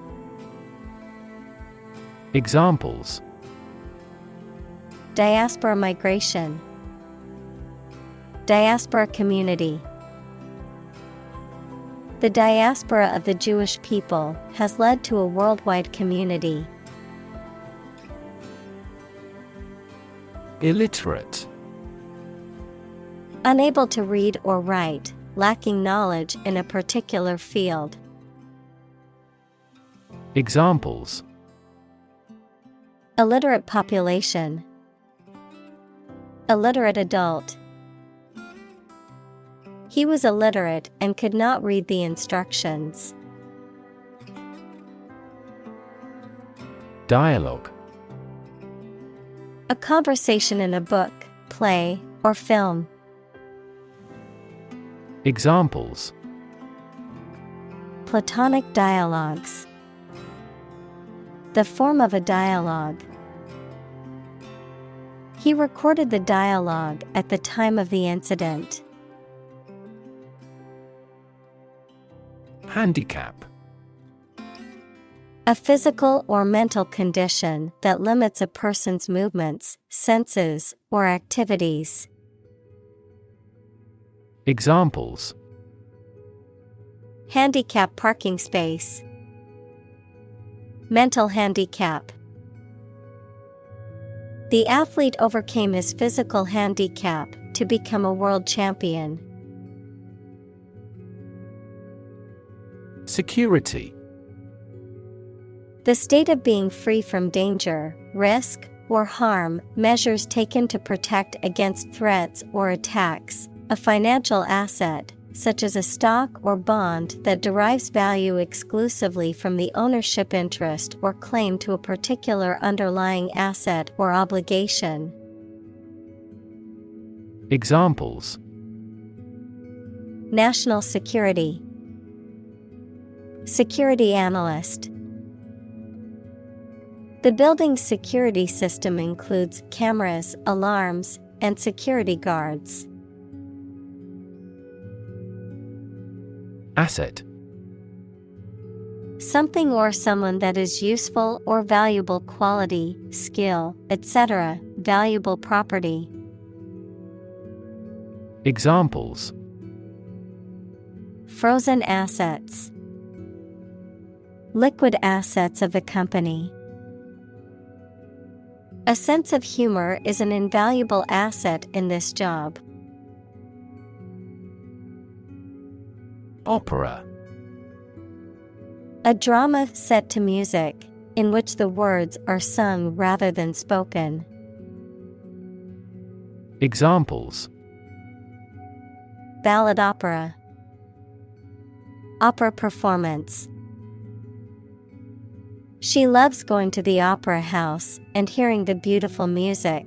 Examples: Diaspora migration. Diaspora community. The diaspora of the Jewish people has led to a worldwide community. Illiterate. Unable to read or write, lacking knowledge in a particular field. Examples: illiterate population, illiterate adult. He was illiterate and could not read the instructions. Dialogue: a conversation in a book, play, or film. Examples: Platonic dialogues. The form of a dialogue. He recorded the dialogue at the time of the incident. Handicap: a physical or mental condition that limits a person's movements, senses, or activities. Examples: handicap parking space, mental handicap. The athlete overcame his physical handicap to become a world champion. Security: the state of being free from danger, risk, or harm, measures taken to protect against threats or attacks, a financial asset, such as a stock or bond that derives value exclusively from the ownership interest or claim to a particular underlying asset or obligation. Examples: national security, security analyst. The building's security system includes cameras, alarms, and security guards. Asset: something or someone that is useful or valuable quality, skill, etc., valuable property. Examples: frozen assets, liquid assets of the company. A sense of humor is an invaluable asset in this job. Opera: a drama set to music, in which the words are sung rather than spoken. Examples: ballad opera, opera performance. She loves going to the opera house and hearing the beautiful music.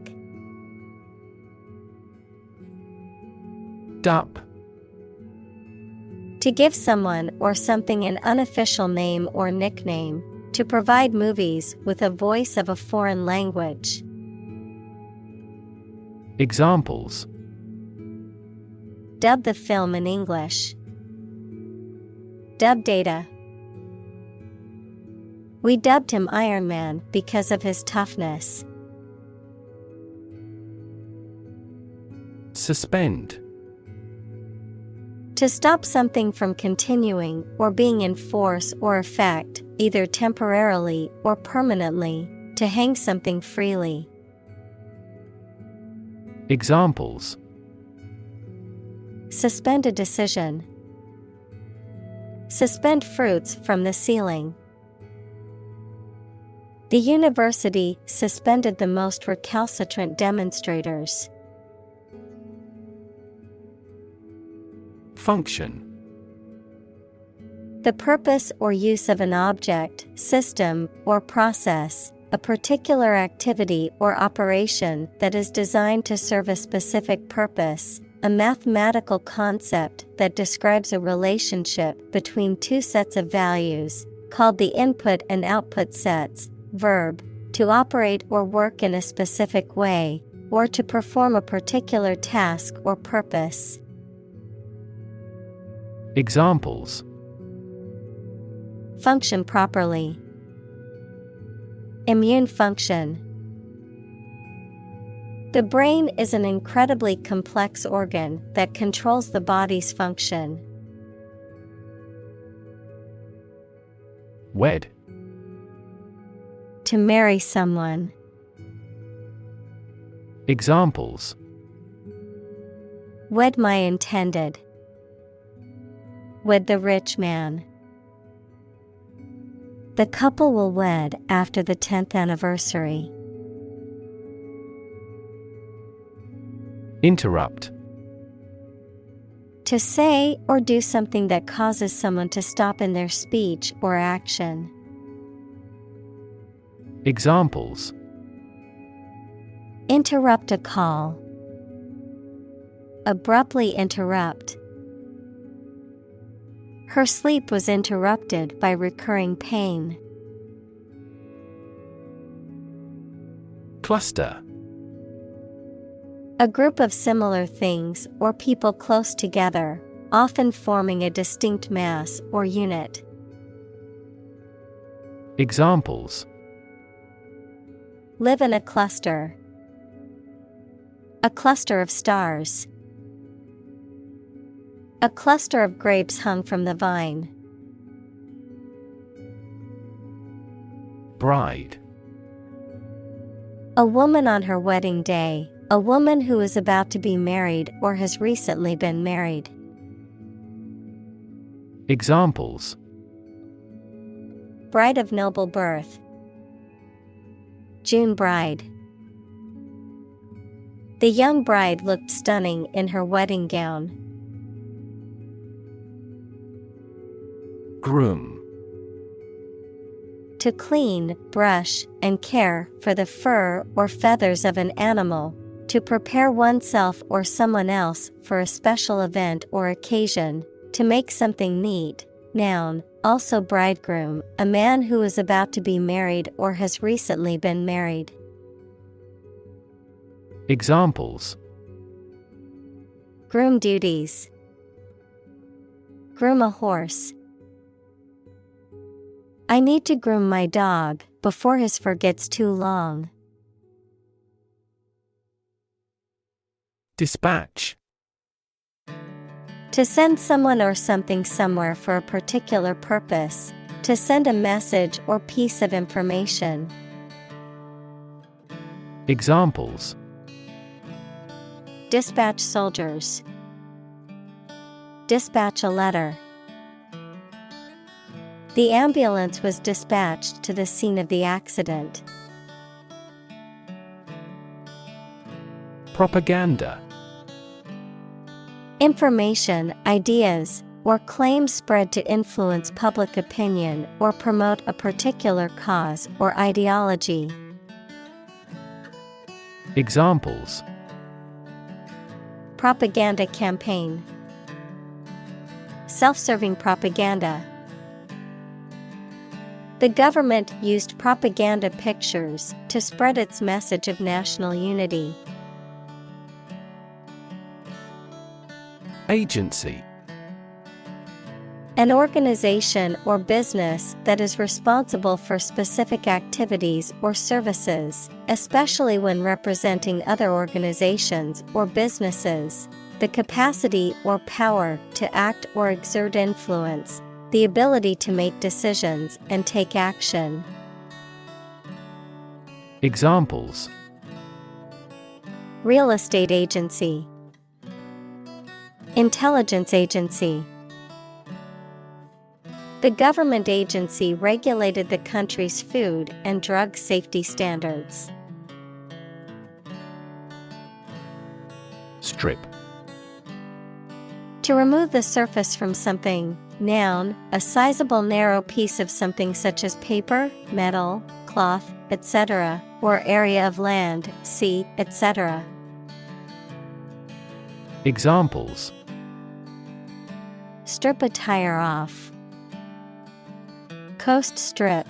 Dup: to give someone or something an unofficial name or nickname, to provide movies with a voice of a foreign language. Examples: dub the film in English. Dub data. We dubbed him Iron Man because of his toughness. Suspend: to stop something from continuing or being in force or effect, either temporarily or permanently, to hang something freely. Examples: suspend a decision. Suspend fruits from the ceiling. The university suspended the most recalcitrant demonstrators. Function: the purpose or use of an object, system, or process, a particular activity or operation that is designed to serve a specific purpose, a mathematical concept that describes a relationship between two sets of values, called the input and output sets. Verb: to operate or work in a specific way, or to perform a particular task or purpose. Examples: function properly. Immune function. The brain is an incredibly complex organ that controls the body's function. Wed: to marry someone. Examples: wed my intended. Wed the rich man. The couple will wed after the 10th anniversary. Interrupt. To say or do something that causes someone to stop in their speech or action. Examples: Interrupt a call. Abruptly interrupt. Her sleep was interrupted by recurring pain. Cluster. A group of similar things or people close together, often forming a distinct mass or unit. Examples: Live in a cluster. A cluster of stars. A cluster of grapes hung from the vine. Bride. A woman on her wedding day. A woman who is about to be married or has recently been married. Examples: Bride of noble birth. June bride. The young bride looked stunning in her wedding gown. Groom. To clean, brush, and care for the fur or feathers of an animal. To prepare oneself or someone else for a special event or occasion. To make something neat. Noun, also bridegroom, a man who is about to be married or has recently been married. Examples: Groom duties. Groom a horse. I need to groom my dog before his fur gets too long. Dispatch. To send someone or something somewhere for a particular purpose. To send a message or piece of information. Examples: Dispatch soldiers. Dispatch a letter. The ambulance was dispatched to the scene of the accident. Propaganda. Information, ideas, or claims spread to influence public opinion or promote a particular cause or ideology. Examples: Propaganda campaign. Self-serving propaganda. The government used propaganda pictures to spread its message of national unity. Agency. An organization or business that is responsible for specific activities or services, especially when representing other organizations or businesses. The capacity or power to act or exert influence, the ability to make decisions and take action. Examples: Real estate agency. Intelligence agency. The government agency regulated the country's food and drug safety standards. Strip. To remove the surface from something. Noun, a sizable narrow piece of something such as paper, metal, cloth, etc., or area of land, sea, etc. Examples: Strip a tire off. Coast strip.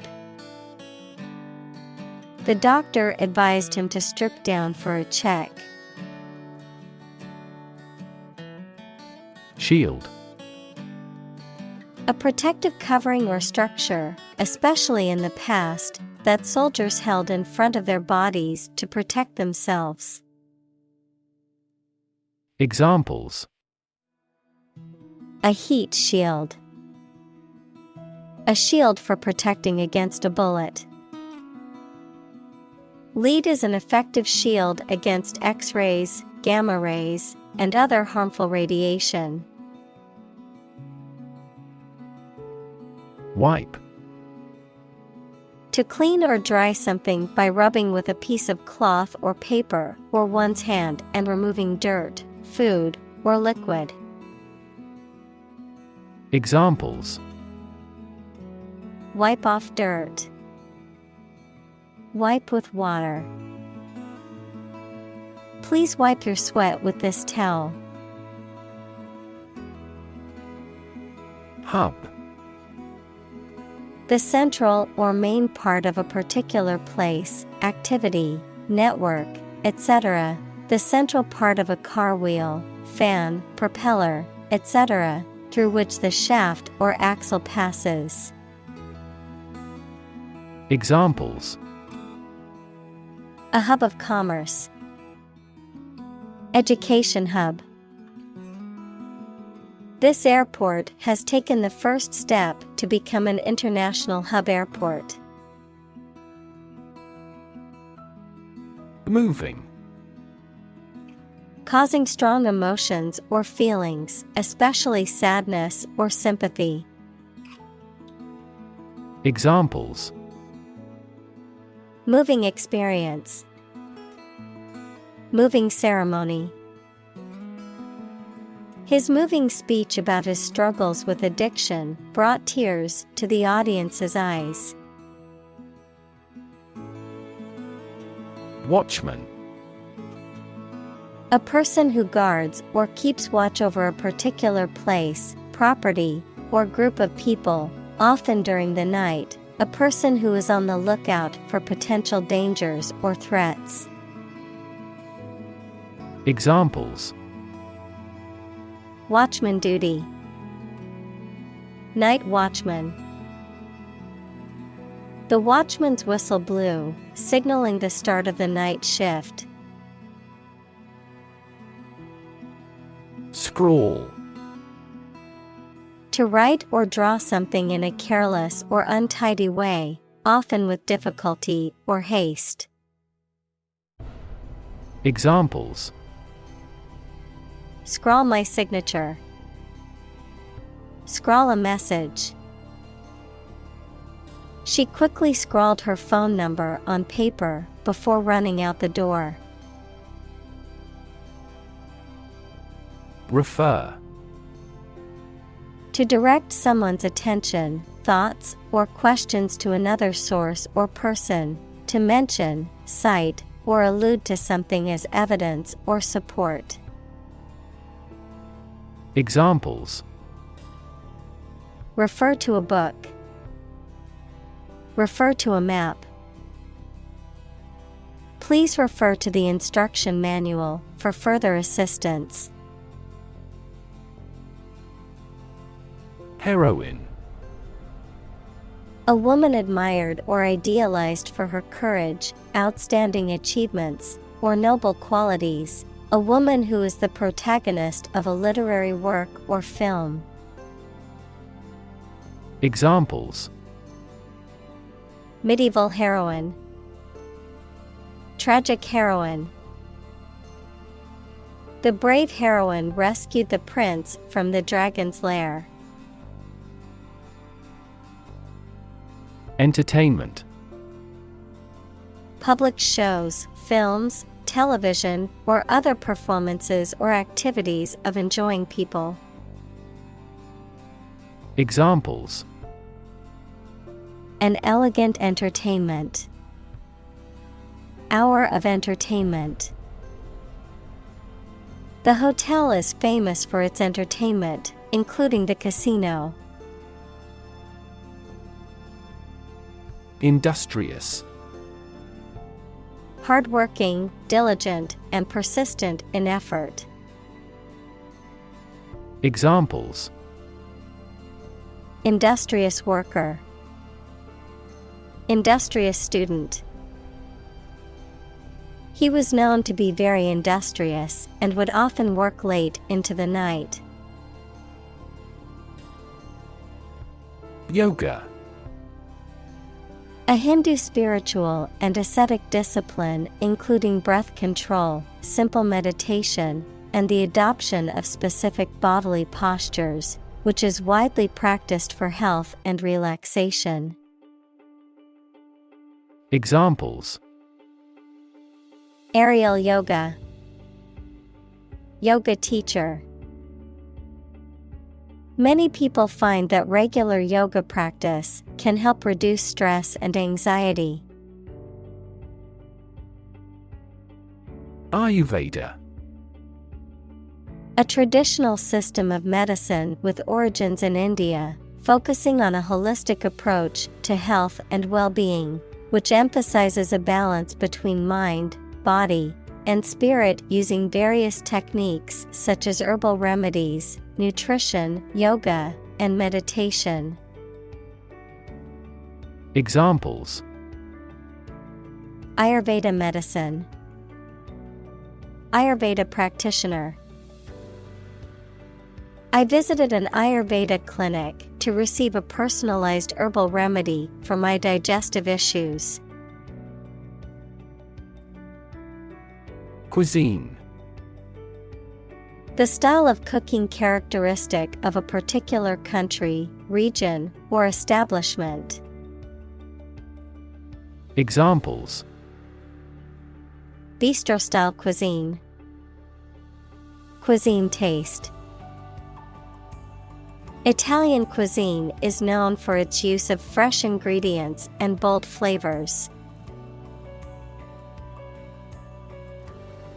The doctor advised him to strip down for a check. Shield. A protective covering or structure, especially in the past, that soldiers held in front of their bodies to protect themselves. Examples: A heat shield. A shield for protecting against a bullet. Lead is an effective shield against X-rays, gamma rays, and other harmful radiation. Wipe. To clean or dry something by rubbing with a piece of cloth or paper or one's hand and removing dirt, food, or liquid. Examples: Wipe off dirt. Wipe with water. Please wipe your sweat with this towel. Hub. The central or main part of a particular place, activity, network, etc. The central part of a car wheel, fan, propeller, etc., through which the shaft or axle passes. Examples: A hub of commerce. Education hub. This airport has taken the first step to become an international hub airport. Moving. Causing strong emotions or feelings, especially sadness or sympathy. Examples: Moving experience. Moving ceremony. His moving speech about his struggles with addiction brought tears to the audience's eyes. Watchman. A person who guards or keeps watch over a particular place, property, or group of people, often during the night. A person who is on the lookout for potential dangers or threats. Examples: Watchman duty. Night watchman. The watchman's whistle blew, signaling the start of the night shift. Scrawl. To write or draw something in a careless or untidy way, often with difficulty or haste. Examples: Scrawl my signature. Scrawl a message. She quickly scrawled her phone number on paper before running out the door. Refer. To direct someone's attention, thoughts, or questions to another source or person, to mention, cite, or allude to something as evidence or support. Examples: Refer to a book. Refer to a map. Please refer to the instruction manual for further assistance. Heroine. A woman admired or idealized for her courage, outstanding achievements, or noble qualities. A woman who is the protagonist of a literary work or film. Examples: Medieval heroine. Tragic heroine. The brave heroine rescued the prince from the dragon's lair. Entertainment. Public shows, films, television, or other performances or activities of enjoying people. Examples: An elegant entertainment. Hour of entertainment. The hotel is famous for its entertainment, including the casino. Industrious. Hardworking, diligent, and persistent in effort. Examples: Industrious worker. Industrious student. He was known to be very industrious and would often work late into the night. Yoga. A Hindu spiritual and ascetic discipline including breath control, simple meditation, and the adoption of specific bodily postures, which is widely practiced for health and relaxation. Examples: Aerial yoga. Yoga teacher. Many people find that regular yoga practice can help reduce stress and anxiety. Ayurveda. A traditional system of medicine with origins in India, focusing on a holistic approach to health and well-being, which emphasizes a balance between mind, body, and spirit using various techniques such as herbal remedies, nutrition, yoga, and meditation. Examples: Ayurveda medicine. Ayurveda practitioner. I visited an Ayurveda clinic to receive a personalized herbal remedy for my digestive issues. Cuisine. The style of cooking characteristic of a particular country, region, or establishment. Examples: Bistro-style cuisine. Cuisine taste. Italian cuisine is known for its use of fresh ingredients and bold flavors.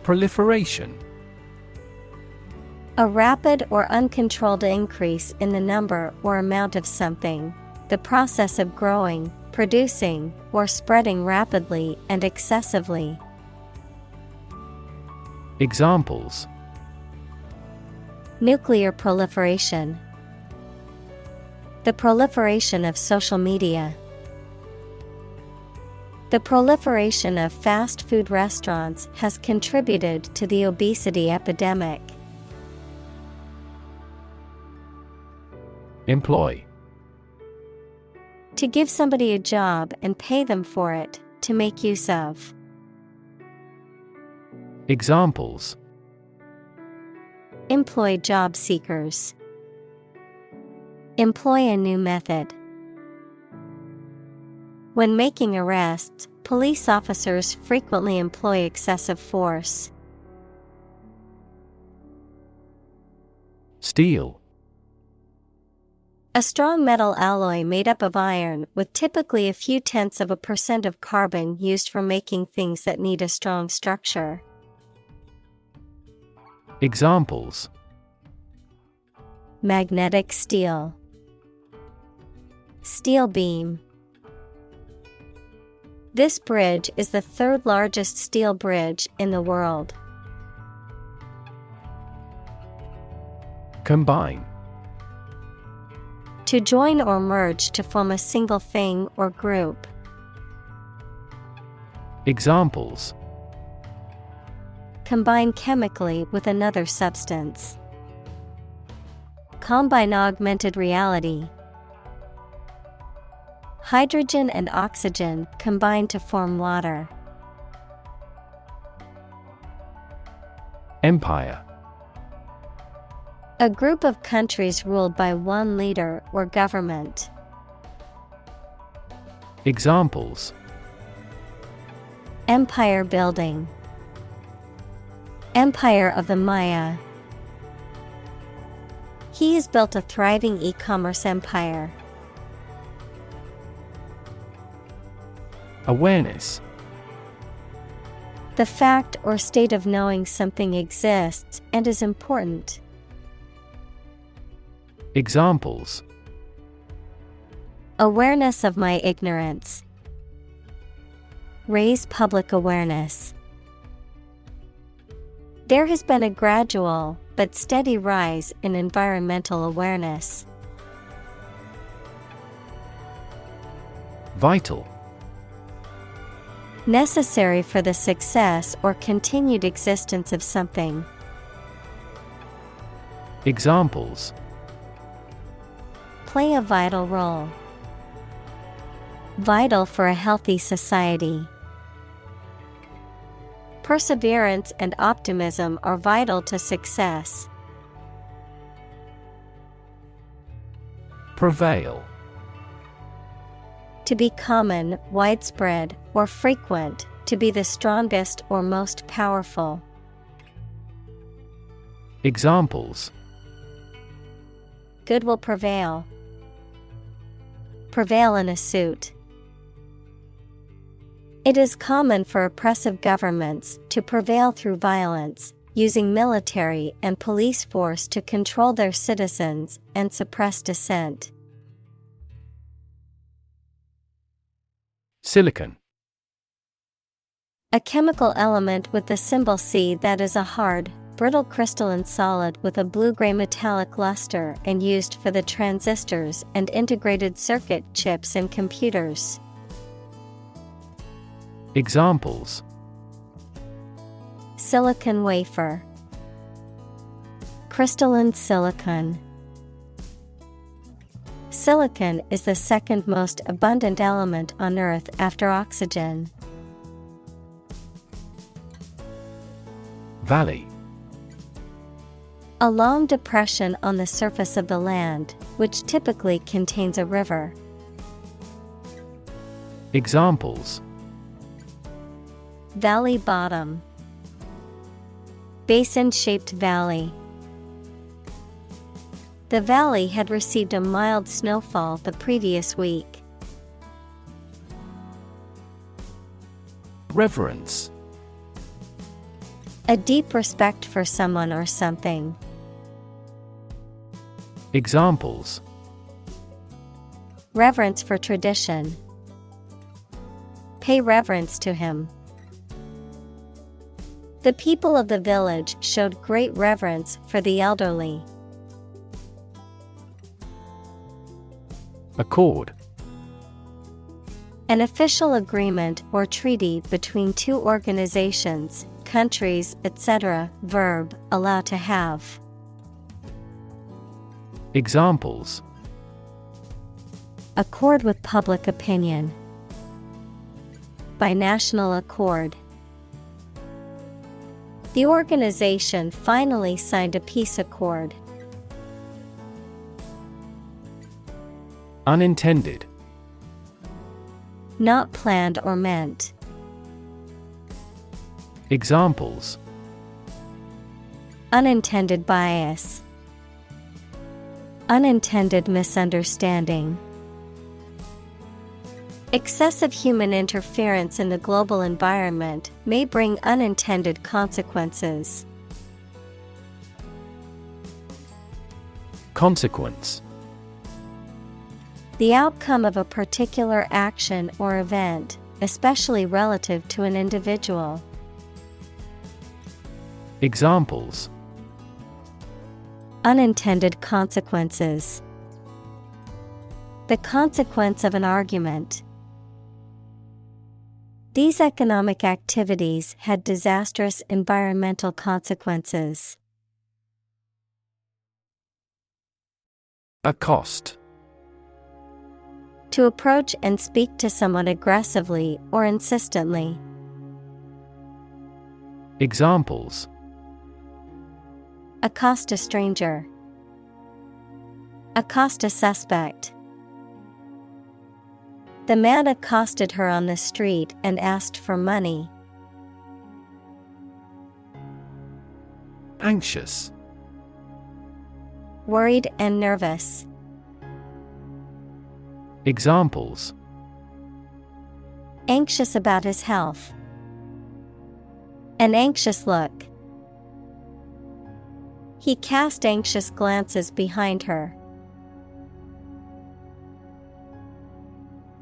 Proliferation. A rapid or uncontrolled increase in the number or amount of something, the process of growing, producing, or spreading rapidly and excessively. Examples: Nuclear proliferation. The proliferation of social media. The proliferation of fast food restaurants has contributed to the obesity epidemic. Employ. To give somebody a job and pay them for it, to make use of. Examples: Employ job seekers. Employ a new method. When making arrests, police officers frequently employ excessive force. Steel. A strong metal alloy made up of iron with typically a few tenths of a % of carbon used for making things that need a strong structure. Examples: Magnetic steel. Steel beam. This bridge is the third largest steel bridge in the world. Combine. To join or merge to form a single thing or group. Examples: Combine chemically with another substance. Combine augmented reality. Hydrogen and oxygen combine to form water. Empire. A group of countries ruled by one leader or government. Examples: Empire building. Empire of the Maya. He has built a thriving e-commerce empire. Awareness. The fact or state of knowing something exists and is important. Examples: Awareness of my ignorance. Raise public awareness. There has been a gradual but steady rise in environmental awareness. Vital. Necessary for the success or continued existence of something. Examples: Play a vital role. Vital for a healthy society. Perseverance and optimism are vital to success. To be common, widespread, or frequent, to be the strongest or most powerful. Examples: Good will prevail. Prevail in a suit. It is common for oppressive governments to prevail through violence, using military and police force to control their citizens and suppress dissent. Silicon. A chemical element with the symbol C that is a hard, brittle crystalline solid with a blue-gray metallic luster and used for the transistors and integrated circuit chips in computers. Examples: Silicon wafer. Crystalline silicon. Silicon is the second most abundant element on Earth after oxygen. Valley. A long depression on the surface of the land, which typically contains a river. Examples: Valley bottom. Basin-shaped valley. The valley had received a mild snowfall the previous week. Reverence. A deep respect for someone or something. Examples: Reverence for tradition. Pay reverence to him. The people of the village showed great reverence for the elderly. Accord. An official agreement or treaty between two organizations, countries, etc. Verb, allow to have. Examples: Accord with public opinion. By national accord. The organization finally signed a peace accord. Unintended. Not planned or meant. Examples: Unintended bias. Unintended misunderstanding. Excessive human interference in the global environment may bring unintended consequences. Consequence. The outcome of a particular action or event, especially relative to an individual. Examples: Unintended consequences. The consequence of an argument. These economic activities had disastrous environmental consequences. Accost. To approach and speak to someone aggressively or insistently. Examples: Accost a stranger. Accost a suspect. The man accosted her on the street and asked for money. Anxious. Worried and nervous. Examples: Anxious about his health. An anxious look. He cast anxious glances behind her.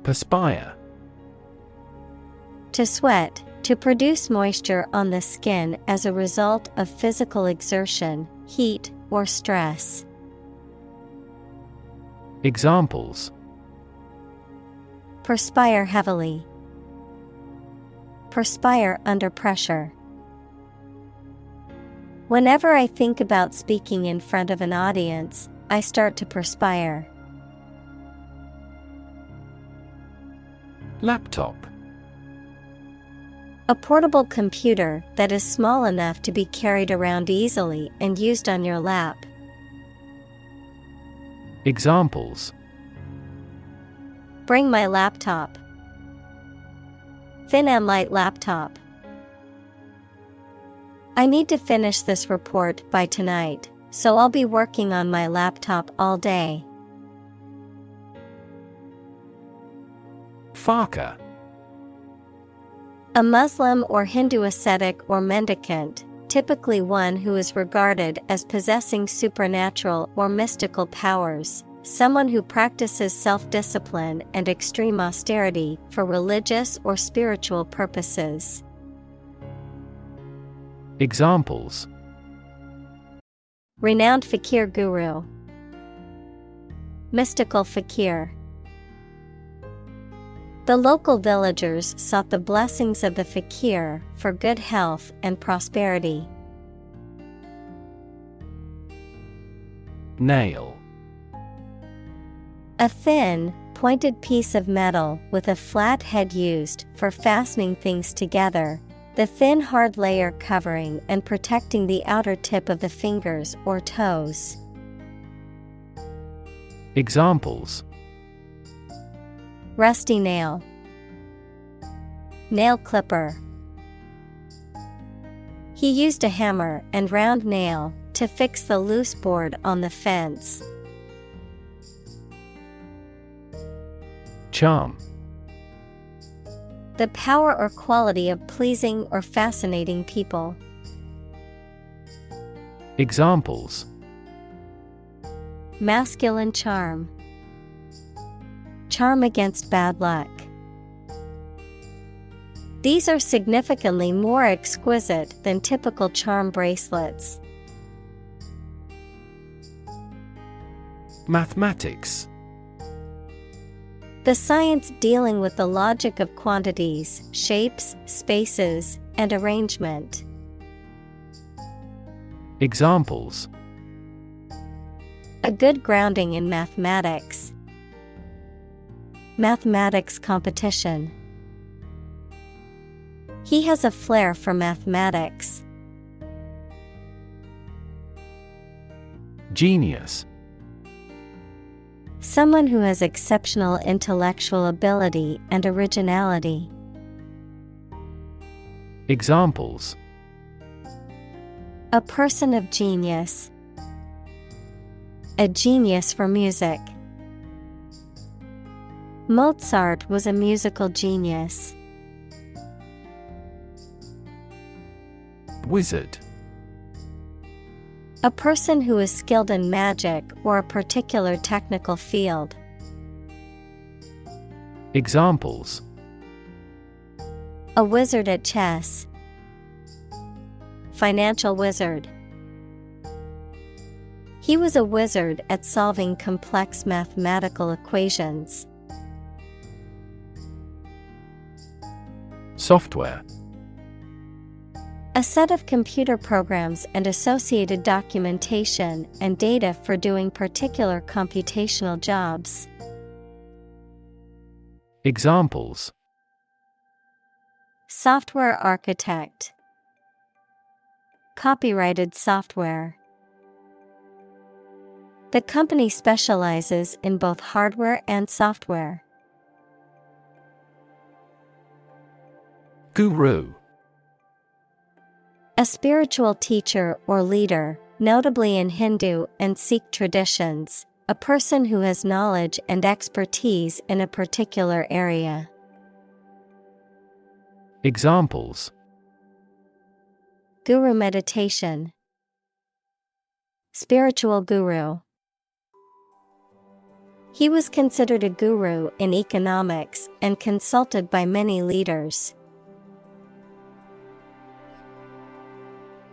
Perspire. To sweat, to produce moisture on the skin as a result of physical exertion, heat, or stress. Examples: Perspire heavily. Perspire under pressure. Whenever I think about speaking in front of an audience, I start to perspire. Laptop. A portable computer that is small enough to be carried around easily and used on your lap. Examples: Bring my laptop. Thin and light laptop. I need to finish this report by tonight, so I'll be working on my laptop all day. Faka. A Muslim or Hindu ascetic or mendicant, typically one who is regarded as possessing supernatural or mystical powers, someone who practices self-discipline and extreme austerity for religious or spiritual purposes. Examples: Renowned fakir guru. Mystical fakir. The local villagers sought the blessings of the fakir for good health and prosperity. Nail. A thin, pointed piece of metal with a flat head used for fastening things together, the thin hard layer covering and protecting the outer tip of the fingers or toes. Examples: Rusty nail. Nail clipper. He used a hammer and round nail to fix the loose board on the fence. Charm. The power or quality of pleasing or fascinating people. Examples: Masculine charm. Charm against bad luck. These are significantly more exquisite than typical charm bracelets. Mathematics. The science dealing with the logic of quantities, shapes, spaces, and arrangement. Examples: A good grounding in mathematics. Mathematics competition. He has a flair for mathematics. Genius. Someone who has exceptional intellectual ability and originality. Examples: A person of genius. A genius for music. Mozart was a musical genius. Wizard. A person who is skilled in magic or a particular technical field. Examples: A wizard at chess. Financial wizard. He was a wizard at solving complex mathematical equations. Software. A set of computer programs and associated documentation and data for doing particular computational jobs. Examples: Software architect. Copyrighted software. The company specializes in both hardware and software. Guru. A spiritual teacher or leader, notably in Hindu and Sikh traditions, a person who has knowledge and expertise in a particular area. Examples: Guru meditation. Spiritual guru. He was considered a guru in economics and consulted by many leaders.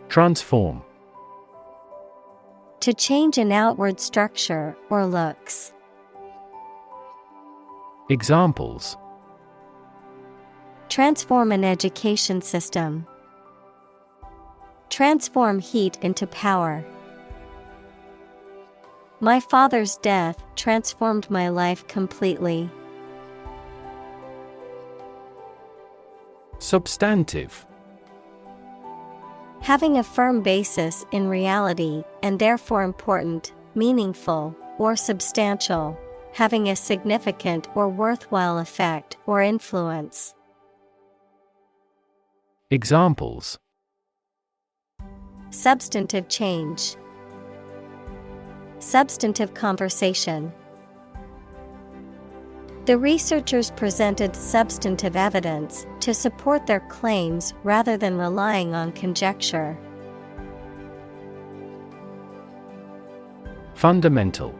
Transform. To change an outward structure or looks. Examples: Transform an education system. Transform heat into power. My father's death transformed my life completely. Substantive. Having a firm basis in reality and therefore important, meaningful, or substantial. having a significant or worthwhile effect or influence. Examples: Substantive change. Substantive conversation. The researchers presented substantive evidence to support their claims rather than relying on conjecture. Fundamental.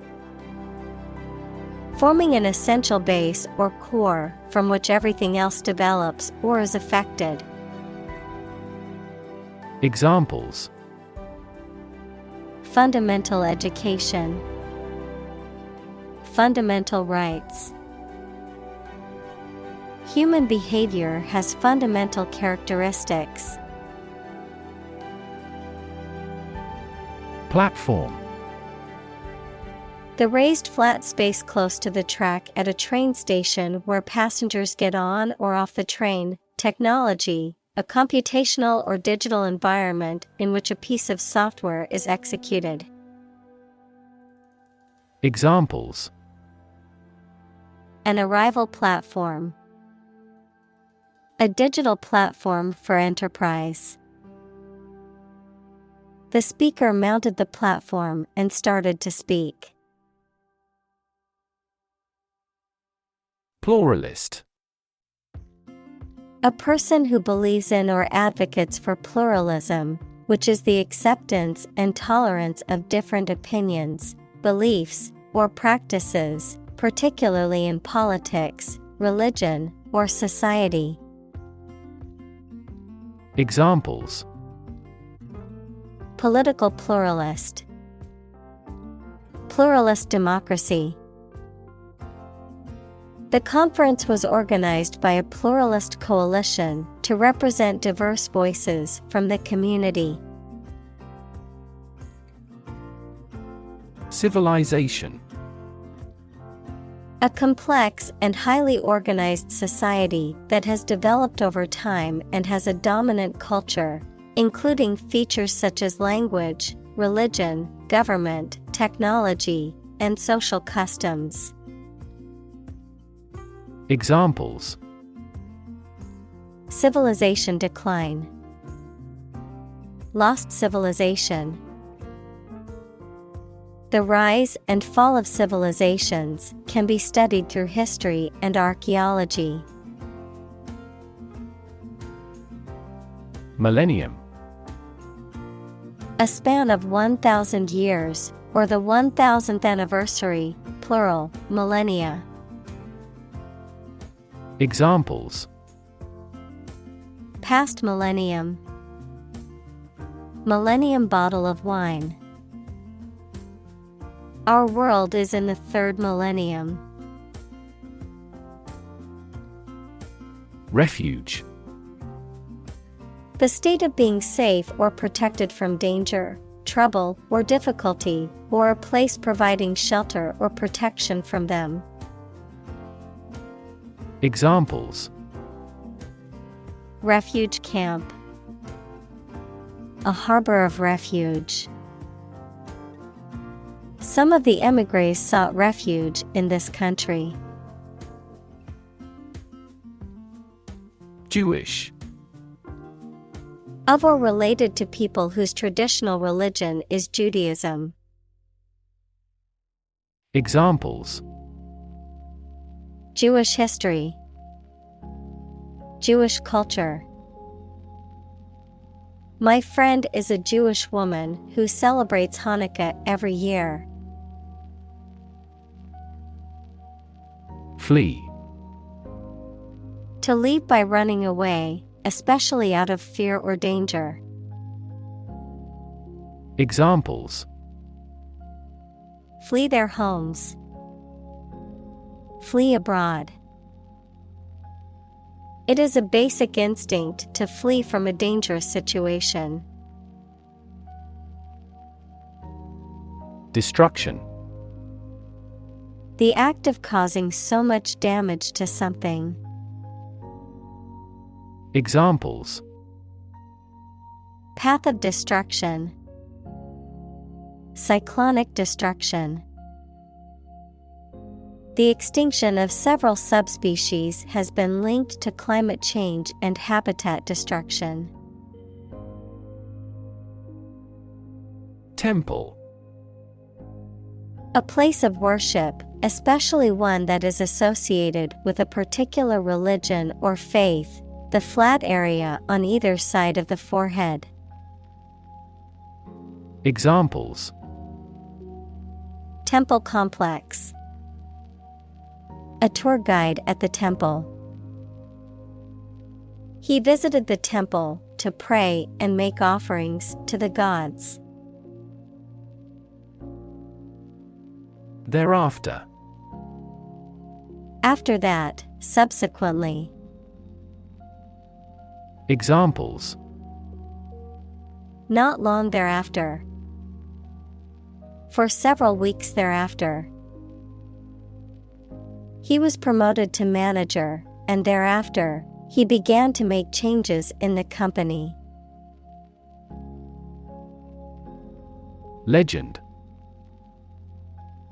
Forming an essential base or core from which everything else develops or is affected. Examples: Fundamental education. Fundamental rights. Human behavior has fundamental characteristics. Platform. The raised flat space close to the track at a train station where passengers get on or off the train. Technology, a computational or digital environment in which a piece of software is executed. Examples: An arrival platform. A digital platform for enterprise. The speaker mounted the platform and started to speak. Pluralist. A person who believes in or advocates for pluralism, which is the acceptance and tolerance of different opinions, beliefs, or practices, particularly in politics, religion, or society. Examples: Political pluralist. Pluralist democracy. The conference was organized by a pluralist coalition to represent diverse voices from the community. Civilization. A complex and highly organized society that has developed over time and has a dominant culture, including features such as language, religion, government, technology, and social customs. Examples: Civilization decline. Lost civilization. The rise and fall of civilizations can be studied through history and archaeology. Millennium. A span of 1,000 years, or the 1,000th anniversary, plural, millennia. Examples: Past millennium. Millennium bottle of wine. Our world is in the third millennium. Refuge. The state of being safe or protected from danger, trouble, or difficulty, or a place providing shelter or protection from them. Examples: Refuge camp. A harbor of refuge. Some of the émigrés sought refuge in this country. Jewish. Of or related to people whose traditional religion is Judaism. Examples: Jewish history. Jewish culture. My friend is a Jewish woman who celebrates Hanukkah every year. Flee. To leave by running away, especially out of fear or danger. Examples: Flee their homes. Flee abroad. It is a basic instinct to flee from a dangerous situation. Destruction. The act of causing so much damage to something. Examples: Path of destruction. Cyclonic destruction. The extinction of several subspecies has been linked to climate change and habitat destruction. Temple. A place of worship, especially one that is associated with a particular religion or faith, the flat area on either side of the forehead. Examples: Temple complex. A tour guide at the temple. He visited the temple to pray and make offerings to the gods. Thereafter. After that, subsequently. Examples: Not long thereafter. For several weeks thereafter. He was promoted to manager, and thereafter, he began to make changes in the company. Legend.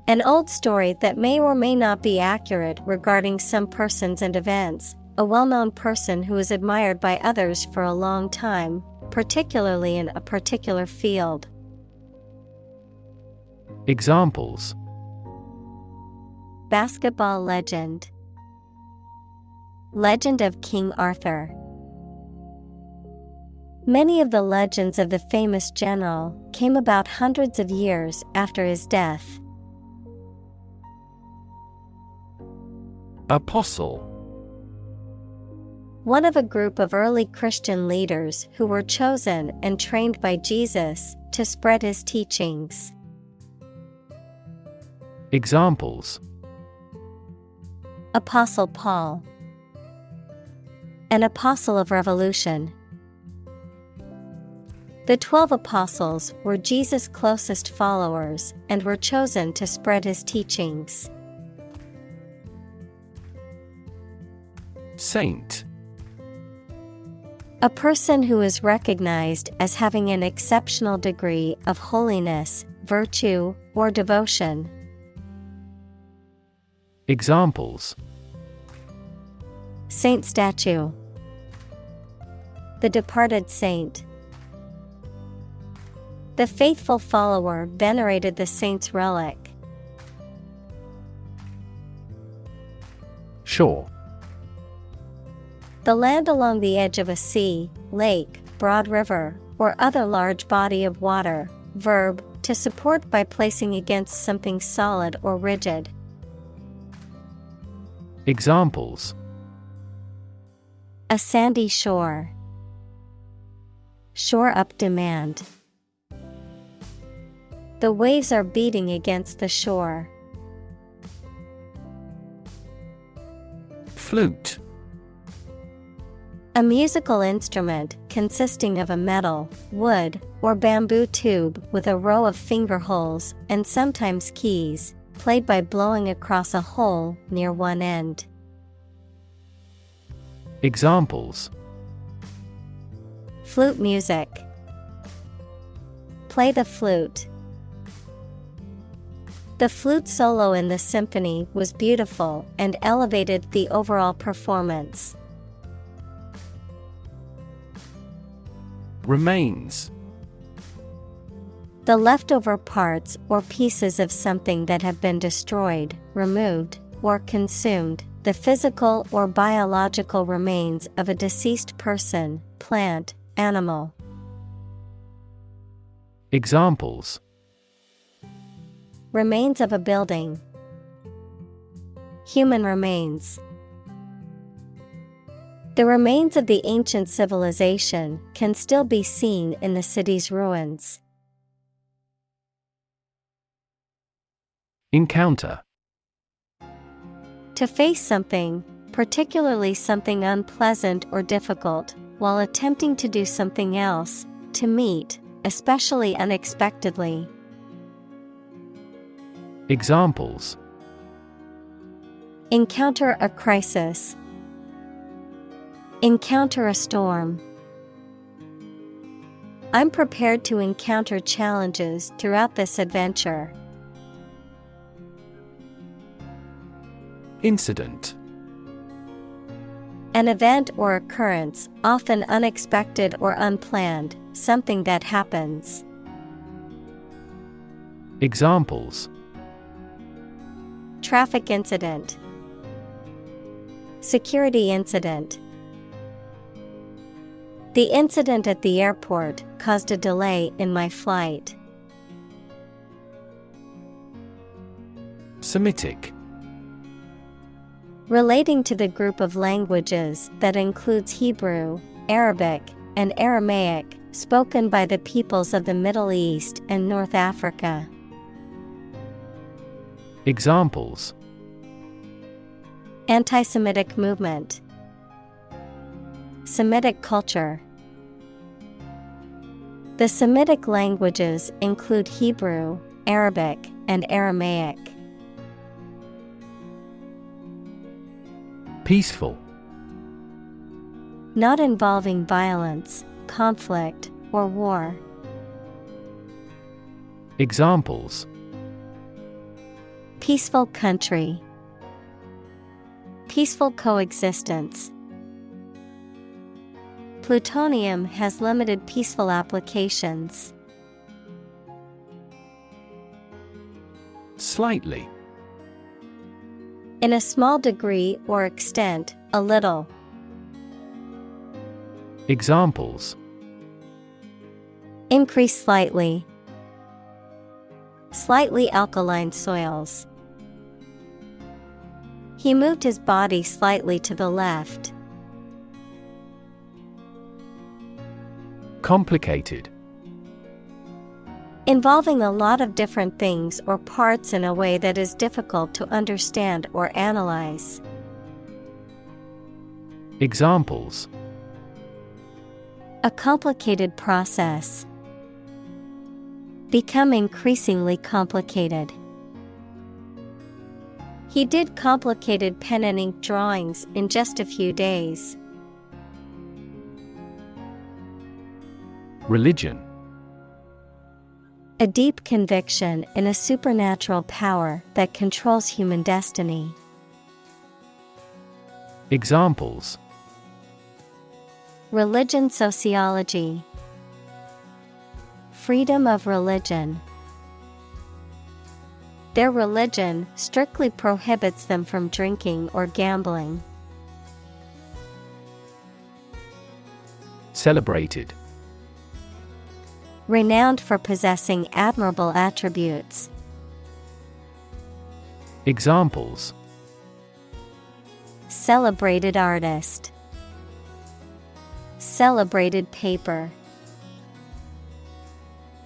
An old story that may or may not be accurate regarding some persons and events, a well-known person who is admired by others for a long time, particularly in a particular field. Examples: Basketball legend. Legend of King Arthur. Many of the legends of the famous general came about hundreds of years after his death. Apostle. One of a group of early Christian leaders who were chosen and trained by Jesus to spread his teachings. Examples: Apostle Paul. An apostle of revolution. The 12 apostles were Jesus' closest followers and were chosen to spread his teachings. Saint. A person who is recognized as having an exceptional degree of holiness, virtue, or devotion. Examples: Saint statue. The departed saint. The faithful follower venerated the saint's relic. Shore. The land along the edge of a sea, lake, broad river, or other large body of water. Verb, to support by placing against something solid or rigid. Examples: A sandy shore. Shore up demand. The waves are beating against the shore. Flute. A musical instrument consisting of a metal, wood, or bamboo tube with a row of finger holes and sometimes keys, played by blowing across a hole near one end. Examples: Flute music. Play the flute. The flute solo in the symphony was beautiful and elevated the overall performance. Remains. The leftover parts or pieces of something that have been destroyed, removed, or consumed, the physical or biological remains of a deceased person, plant, animal. Examples: Remains of a building. Human remains. The remains of the ancient civilization can still be seen in the city's ruins. Encounter. To face something, particularly something unpleasant or difficult, while attempting to do something else, to meet, especially unexpectedly. Examples: Encounter a crisis. Encounter a storm. I'm prepared to encounter challenges throughout this adventure. Incident. An event or occurrence, often unexpected or unplanned, something that happens. Examples: Traffic incident. Security incident. The incident at the airport caused a delay in my flight. Semitic. Relating to the group of languages that includes Hebrew, Arabic, and Aramaic, spoken by the peoples of the Middle East and North Africa. Examples: Anti-Semitic movement. Semitic culture. The Semitic languages include Hebrew, Arabic, and Aramaic. Peaceful. Not involving violence, conflict, or war. Examples: Peaceful country. Peaceful coexistence. Plutonium has limited peaceful applications. Slightly. In a small degree or extent, a little. Examples: Increase slightly. Slightly alkaline soils. He moved his body slightly to the left. Complicated. Involving a lot of different things or parts in a way that is difficult to understand or analyze. Examples: A complicated process. Become increasingly complicated. He did complicated pen and ink drawings in just a few days. Religion. A deep conviction in a supernatural power that controls human destiny. Examples: Religion sociology. Freedom of religion. Their religion strictly prohibits them from drinking or gambling. Celebrated. Renowned for possessing admirable attributes. Examples: Celebrated artist. Celebrated paper.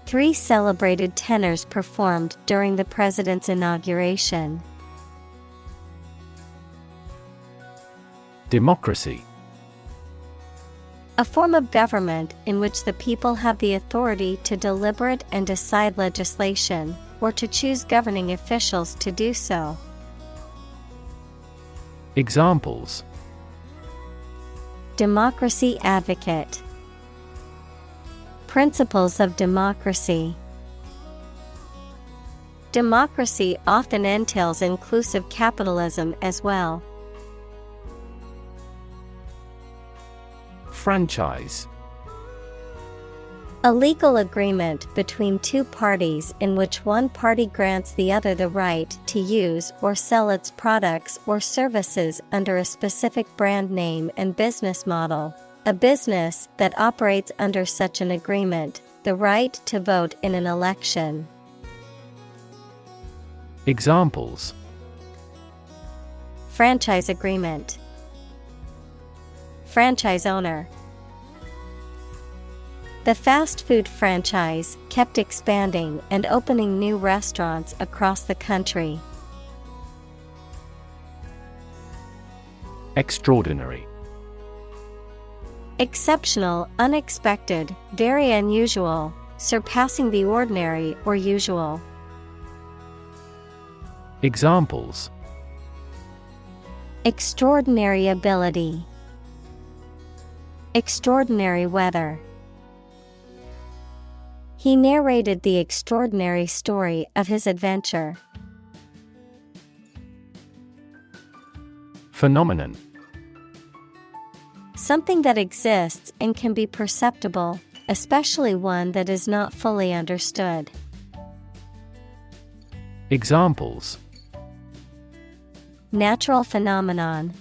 3 celebrated tenors performed during the president's inauguration. Democracy. A form of government in which the people have the authority to deliberate and decide legislation, or to choose governing officials to do so. Examples: Democracy advocate. Principles of democracy. Democracy often entails inclusive capitalism as well. Franchise. A legal agreement between two parties in which one party grants the other the right to use or sell its products or services under a specific brand name and business model. A business that operates under such an agreement, the right to vote in an election. Examples: Franchise agreement. Franchise owner. The fast food franchise kept expanding and opening new restaurants across the country. Extraordinary. Exceptional, unexpected, very unusual, surpassing the ordinary or usual. Examples: Extraordinary ability. Extraordinary weather. He narrated the extraordinary story of his adventure. Phenomenon. Something that exists and can be perceptible, especially one that is not fully understood. Examples: Natural phenomenon.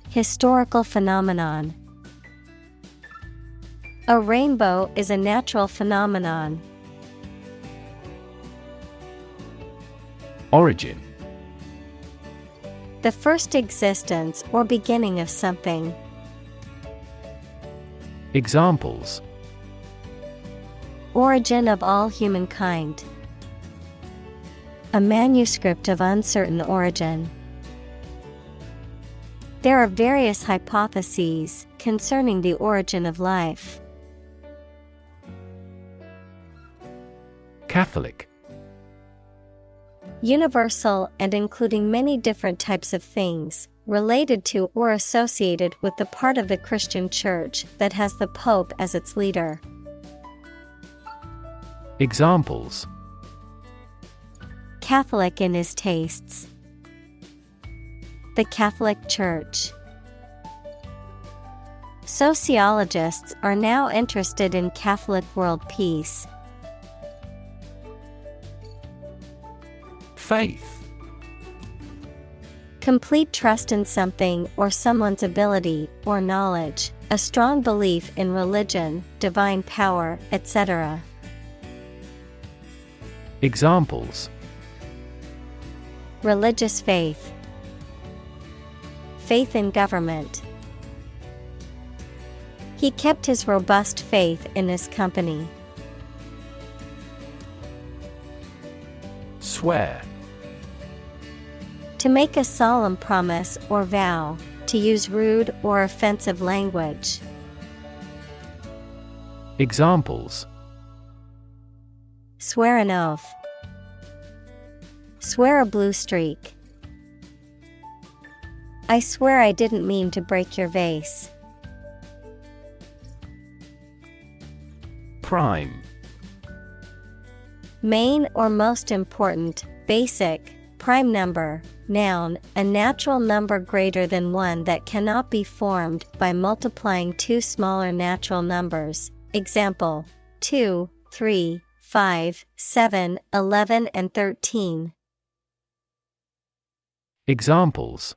Historical phenomenon. A rainbow is a natural phenomenon. Origin. The first existence or beginning of something. Examples: Origin of all humankind. A manuscript of uncertain origin. There are various hypotheses concerning the origin of life. Catholic. Universal and including many different types of things, related to or associated with the part of the Christian Church that has the Pope as its leader. Examples: Catholic in his tastes. The Catholic Church. Sociologists are now interested in Catholic world peace. Faith. Complete trust in something or someone's ability or knowledge, a strong belief in religion, divine power, etc. Examples: Religious faith. Faith in government. He kept his robust faith in his company. Swear. To make a solemn promise or vow, to use rude or offensive language. Examples: Swear an oath. Swear a blue streak. I swear I didn't mean to break your vase. Prime. Main or most important, basic, prime number, noun, a natural number greater than one that cannot be formed by multiplying two smaller natural numbers. Example: 2, 3, 5, 7, 11 and 13. Examples: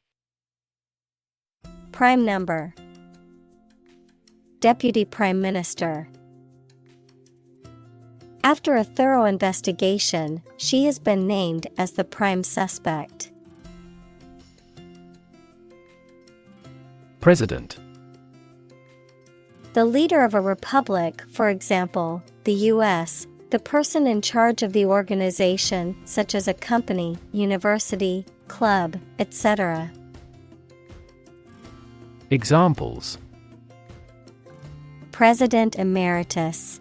Prime number. Deputy Prime Minister. After a thorough investigation, she has been named as the prime suspect. President. The leader of a republic, for example, the U.S., the person in charge of the organization, such as a company, university, club, etc. Examples: President Emeritus.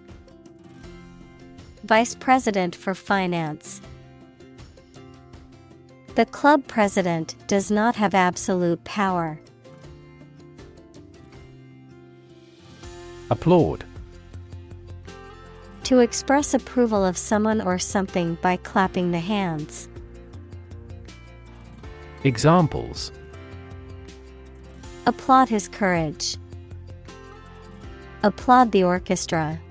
Vice President for Finance. The club president does not have absolute power. Applaud. To express approval of someone or something by clapping the hands. Examples: Applaud his courage. Applaud the orchestra.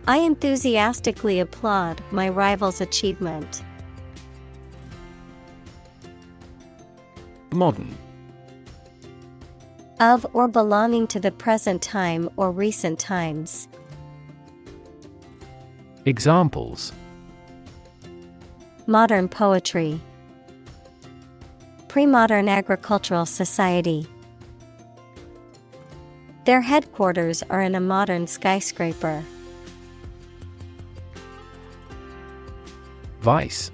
I enthusiastically applaud my rival's achievement. Modern. Of or belonging to the present time or recent times. Examples: Modern poetry. Pre-modern agricultural society. Their headquarters are in a modern skyscraper. Vice.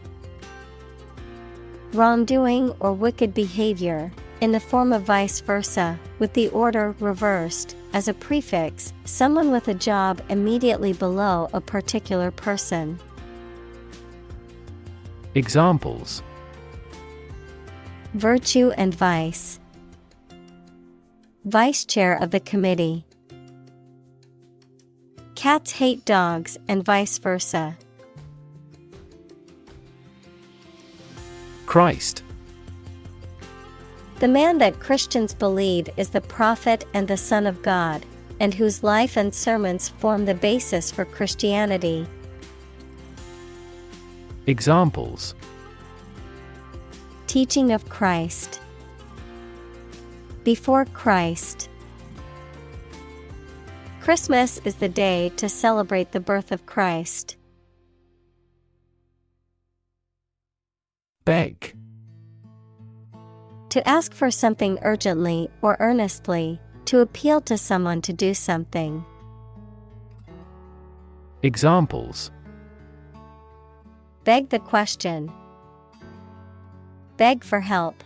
Wrongdoing or wicked behavior, in the form of vice versa, with the order reversed, as a prefix, someone with a job immediately below a particular person. Examples: Virtue and vice. Vice chair of the committee. Cats hate dogs and vice versa. Christ. The man that Christians believe is the prophet and the Son of God, and whose life and sermons form the basis for Christianity. Examples: Teaching of Christ. Before Christ. Christmas is the day to celebrate the birth of Christ. Beg. To ask for something urgently or earnestly, to appeal to someone to do something. Examples: Beg the question. Beg for help.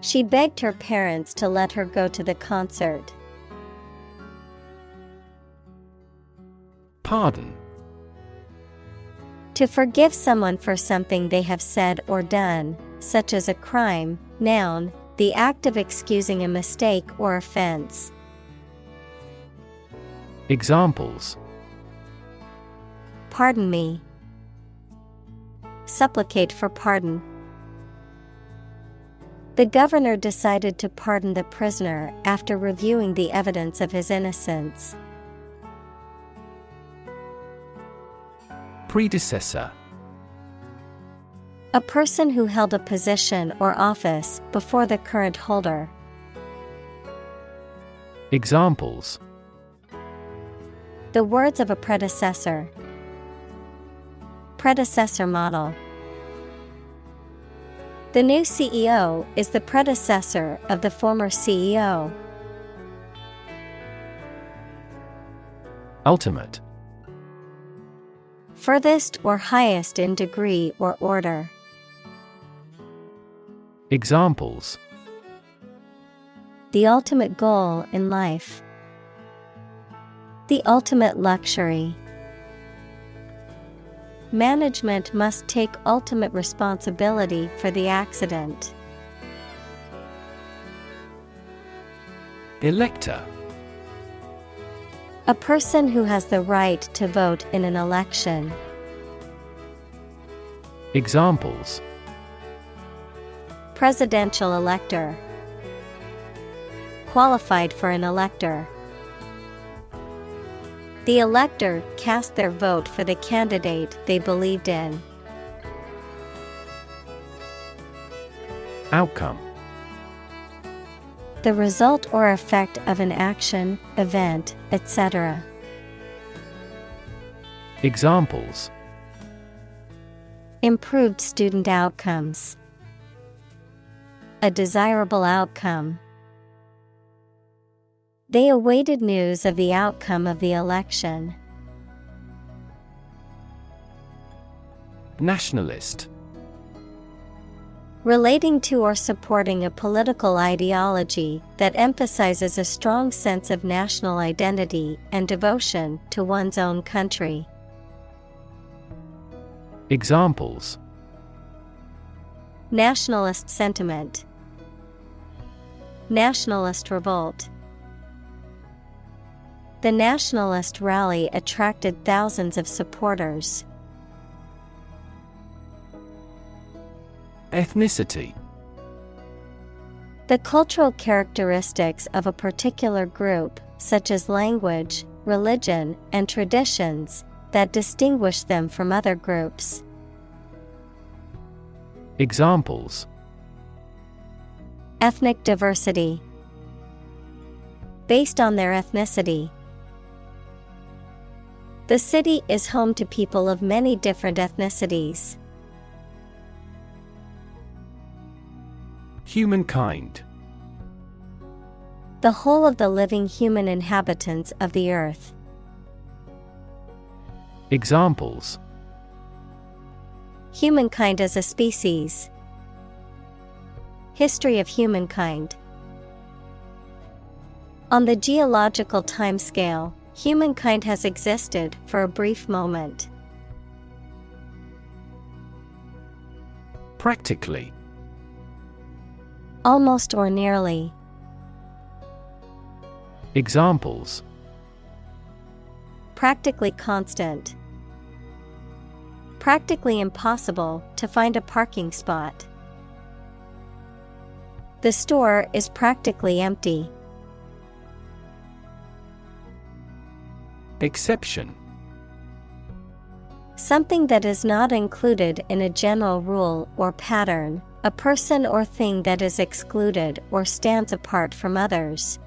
She begged her parents to let her go to the concert. Pardon. To forgive someone for something they have said or done, such as a crime. Noun, the act of excusing a mistake or offense. Examples: Pardon me. Supplicate for pardon. The governor decided to pardon the prisoner after reviewing the evidence of his innocence. Predecessor. A person who held a position or office before the current holder. Examples: The words of a predecessor. Predecessor model. The new CEO is the predecessor of the former CEO. Ultimate. Furthest or highest in degree or order. Examples: The ultimate goal in life. The ultimate luxury. Management must take ultimate responsibility for the accident. Elector. A person who has the right to vote in an election. Examples: Presidential elector. Qualified for an elector. The elector cast their vote for the candidate they believed in. Outcome. The result or effect of an action, event, etc. Examples: Improved student outcomes. A desirable outcome. They awaited news of the outcome of the election. Nationalist. Relating to or supporting a political ideology that emphasizes a strong sense of national identity and devotion to one's own country. Examples: Nationalist sentiment. Nationalist revolt. The nationalist rally attracted thousands of supporters. Ethnicity. The cultural characteristics of a particular group, such as language, religion, and traditions, that distinguish them from other groups. Examples: Ethnic diversity. Based on their ethnicity. The city is home to people of many different ethnicities. Humankind. The whole of the living human inhabitants of the earth. Examples: Humankind as a species. History of humankind. On the geological timescale, humankind has existed for a brief moment. Practically. Almost or nearly. Examples: Practically constant. Practically impossible to find a parking spot. The store is practically empty. Exception. Something that is not included in a general rule or pattern, a person or thing that is excluded or stands apart from others.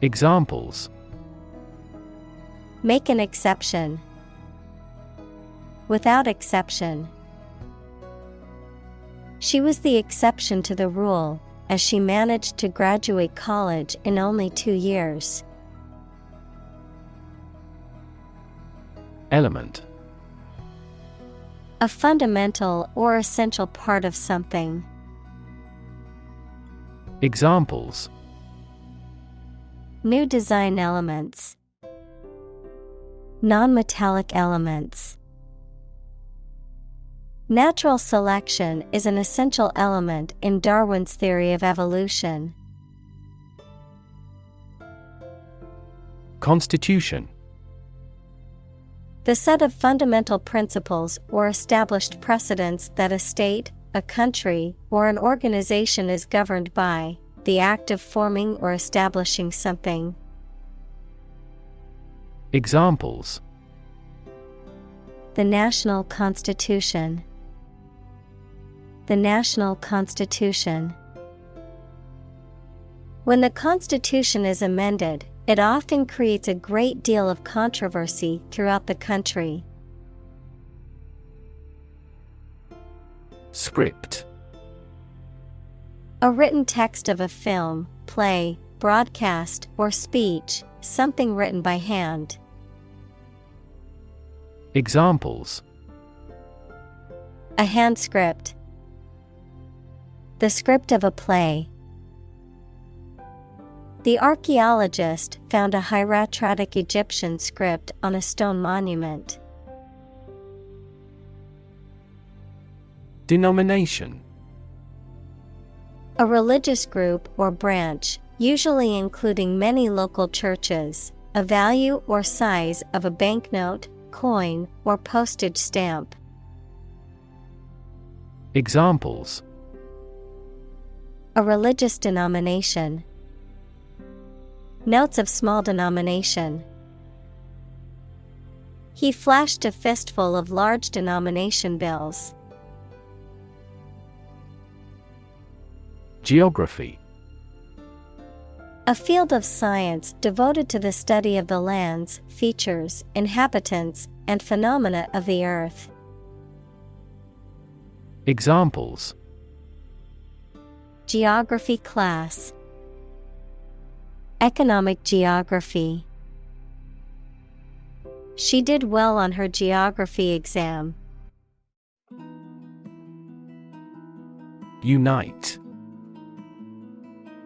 Examples. Make an exception. Without exception. She was the exception to the rule, as she managed to graduate college in only 2 years. Element. A fundamental or essential part of something. Examples. New design elements. Non-metallic elements. Natural selection is an essential element in Darwin's theory of evolution. Constitution. The set of fundamental principles or established precedents that a state, a country, or an organization is governed by, the act of forming or establishing something. Examples. The national constitution. The national constitution. When the Constitution is amended, it often creates a great deal of controversy throughout the country. Script. A written text of a film, play, broadcast, or speech, something written by hand. Examples. A hand script. The script of a play. The archaeologist found a hieratic Egyptian script on a stone monument. Denomination. A religious group or branch, usually including many local churches, a value or size of a banknote, coin, or postage stamp. Examples. A religious denomination. Notes of small denomination. He flashed a fistful of large denomination bills. Geography. A field of science devoted to the study of the lands, features, inhabitants, and phenomena of the earth. Examples. Geography class. Economic geography. She did well on her geography exam. Unite.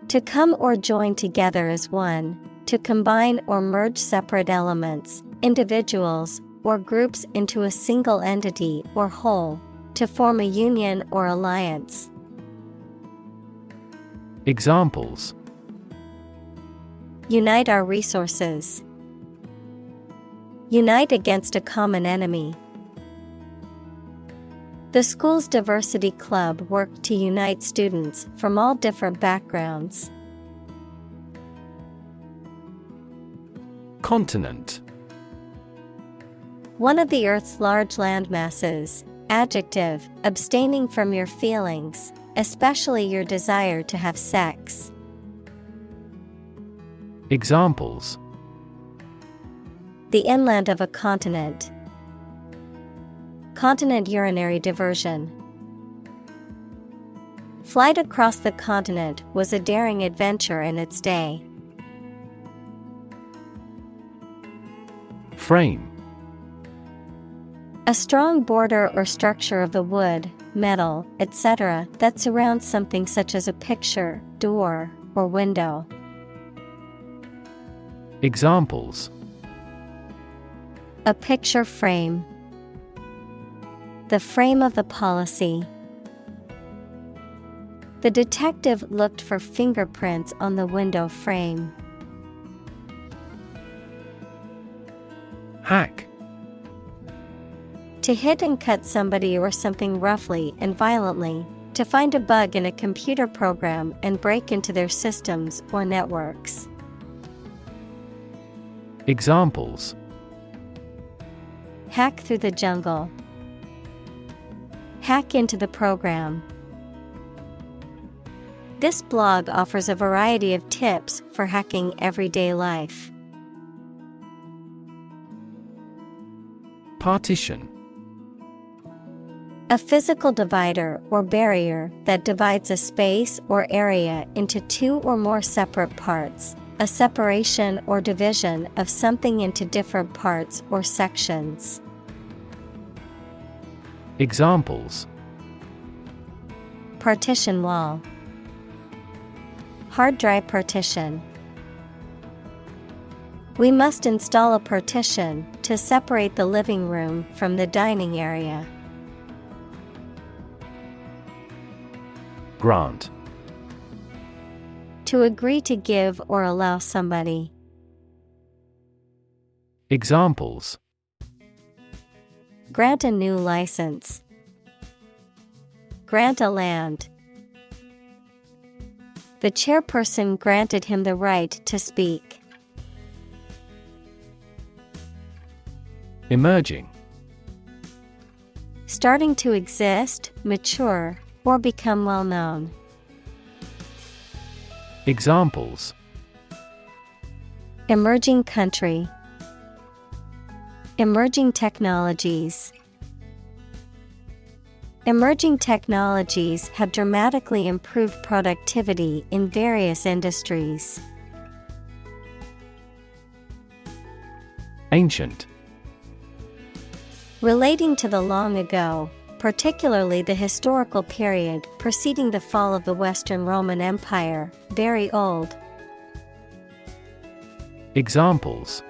To come or join together as one, to combine or merge separate elements, individuals, or groups into a single entity or whole, to form a union or alliance. Examples. Unite our resources. Unite against a common enemy. The school's diversity club worked to unite students from all different backgrounds. Continent. One of the Earth's large landmasses. Adjective, abstaining from your feelings, especially your desire to have sex. Examples. The inland of a continent. Continent urinary diversion. Flight across the continent was a daring adventure in its day. Frame. A strong border or structure of the wood, metal, etc. that surrounds something such as a picture, door, or window. Examples. A picture frame. The frame of the policy. The detective looked for fingerprints on the window frame. Hack. To hit and cut somebody or something roughly and violently, To find a bug in a computer program and break into their systems or networks. Examples: Hack through the jungle. Hack into the program. This blog offers a variety of tips for hacking everyday life. Partition. A physical divider or barrier that divides a space or area into two or more separate parts. A separation or division of something into different parts or sections. Examples: Partition wall. Hard drive partition. We must install a partition to separate the living room from the dining area. Grant. To agree to give or allow somebody. Examples: Grant a new license. Grant a land. The chairperson granted him the right to speak. Emerging. Starting to exist, mature, or become well known. Examples: Emerging country. Emerging technologies. Emerging technologies have dramatically improved productivity in various industries. Ancient. Relating to the long ago, particularly the historical period preceding the fall of the Western Roman Empire, very old. Examples: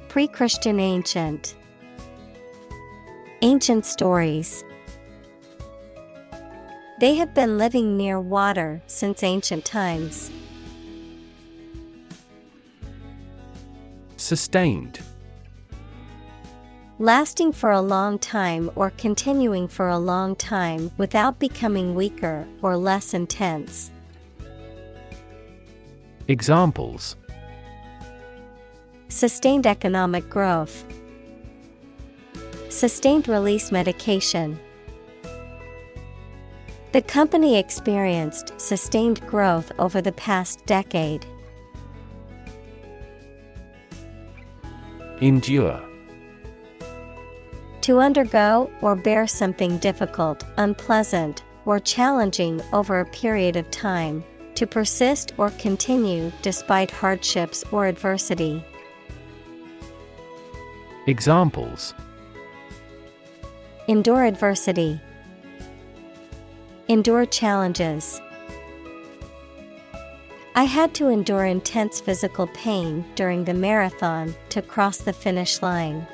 Pre-Christian ancient. Ancient stories. They have been living near water since ancient times. Sustained. Lasting for a long time or continuing for a long time without becoming weaker or less intense. Examples: Sustained economic growth. Sustained release medication. The company experienced sustained growth over the past decade. Endure. To undergo or bear something difficult, unpleasant, or challenging over a period of time. To persist or continue despite hardships or adversity. Examples: Endure adversity. Endure challenges. I had to endure intense physical pain during the marathon to cross the finish line.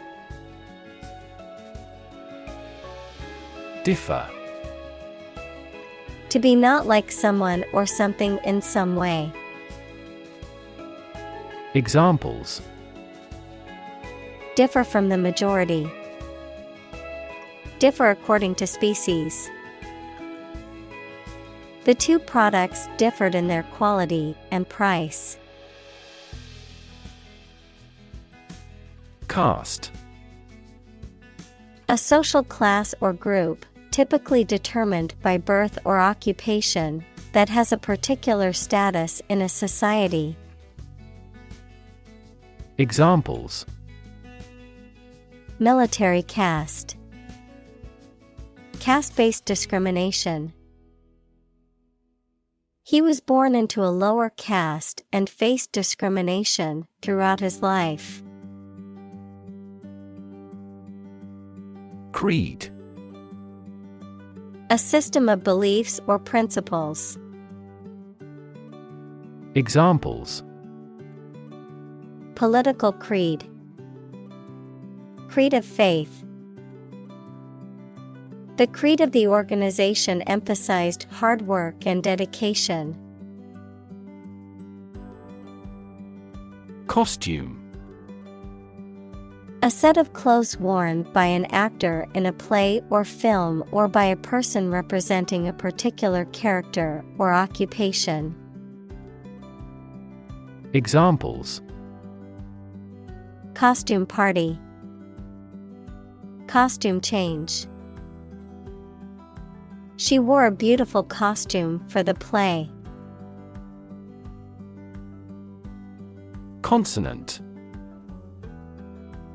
Differ. To be not like someone or something in some way. Examples: Differ from the majority. Differ according to species. The two products differed in their quality and price. Caste. A social class or group, typically determined by birth or occupation, that has a particular status in a society. Examples: Military caste. Caste-based discrimination. He was born into a lower caste and faced discrimination throughout his life. Creed. A system of beliefs or principles. Examples: Political creed. Creed of faith. The creed of the organization emphasized hard work and dedication. Costume. A set of clothes worn by an actor in a play or film or by a person representing a particular character or occupation. Examples: Costume party. Costume change. She wore a beautiful costume for the play. Consonant.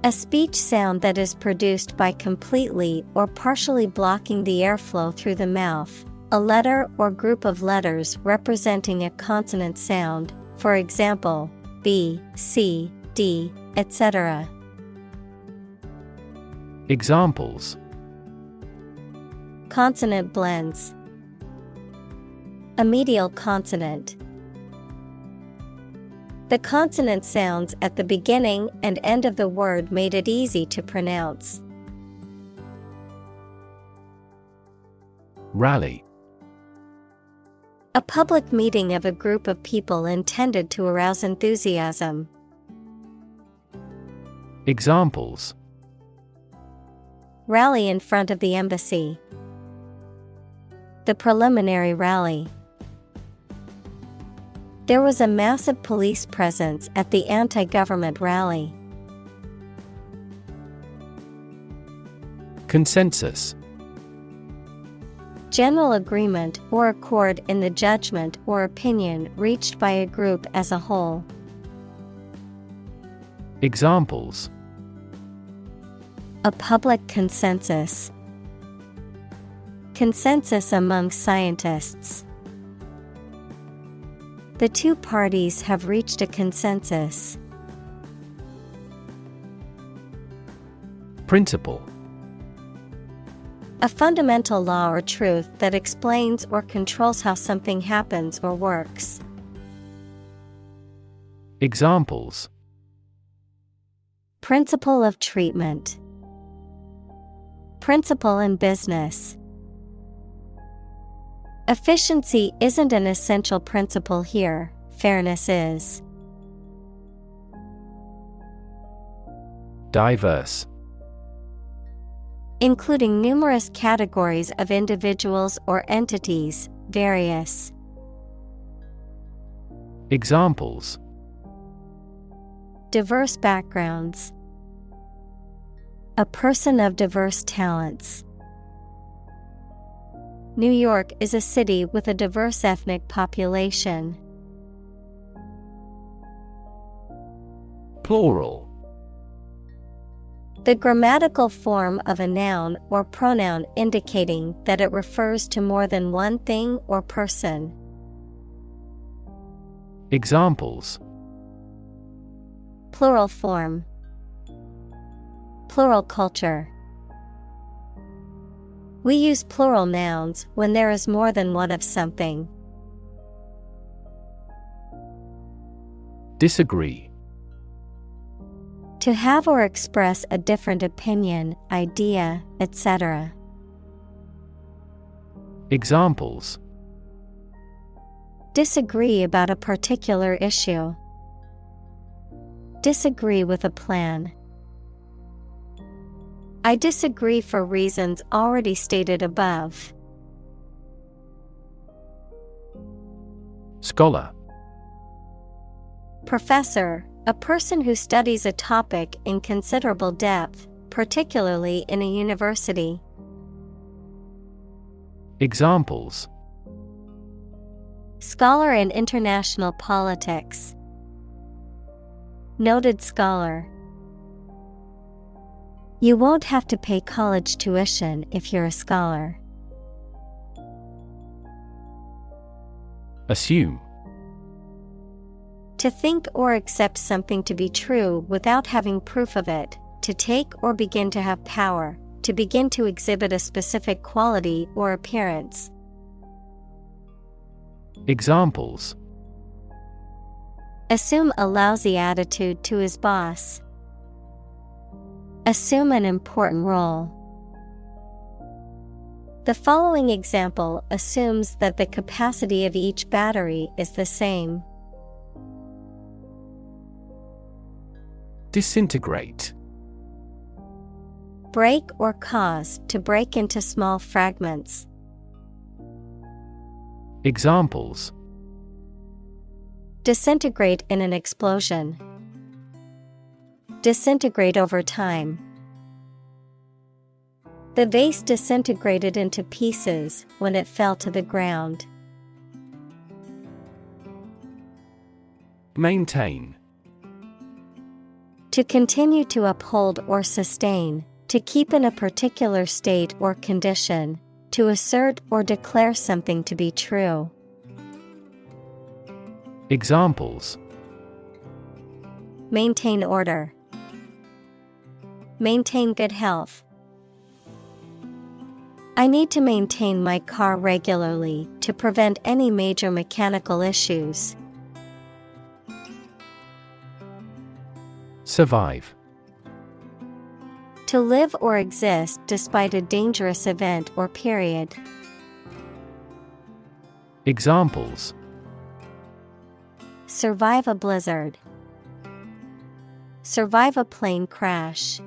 A speech sound that is produced by completely or partially blocking the airflow through the mouth, a letter or group of letters representing a consonant sound, for example, B, C, D, etc. Examples: Consonant blends. A medial consonant. The consonant sounds at the beginning and end of the word made it easy to pronounce. Rally. A public meeting of a group of people intended to arouse enthusiasm. Examples: Rally in front of the embassy. The preliminary rally. There was a massive police presence at the anti-government rally. Consensus. General agreement or accord in the judgment or opinion reached by a group as a whole. Examples: A public consensus. Consensus among scientists. The two parties have reached a consensus. Principle. A fundamental law or truth that explains or controls how something happens or works. Examples: Principle of treatment. Principle in business. Efficiency isn't an essential principle here, fairness is. Diverse. Including numerous categories of individuals or entities, various. Examples: Diverse backgrounds. A person of diverse talents. New York is a city with a diverse ethnic population. Plural. The grammatical form of a noun or pronoun indicating that it refers to more than one thing or person. Examples: Plural form. Plural culture. We use plural nouns when there is more than one of something. Disagree. To have or express a different opinion, idea, etc. Examples: Disagree about a particular issue. Disagree with a plan. I disagree for reasons already stated above. Scholar. Professor, a person who studies a topic in considerable depth, particularly in a university. Examples: Scholar in international politics. Noted scholar. You won't have to pay college tuition if you're a scholar. Assume. To think or accept something to be true without having proof of it, to take or begin to have power, to begin to exhibit a specific quality or appearance. Examples: Assume a lousy attitude to his boss. Assume an important role. The following example assumes that the capacity of each battery is the same. Disintegrate. Break or cause to break into small fragments. Examples: Disintegrate in an explosion. Disintegrate over time. The vase disintegrated into pieces when it fell to the ground. Maintain. To continue to uphold or sustain, to keep in a particular state or condition, to assert or declare something to be true. Examples: Maintain order. Maintain good health. I need to maintain my car regularly to prevent any major mechanical issues. Survive. To live or exist despite a dangerous event or period. Examples: Survive a blizzard. Survive a plane crash.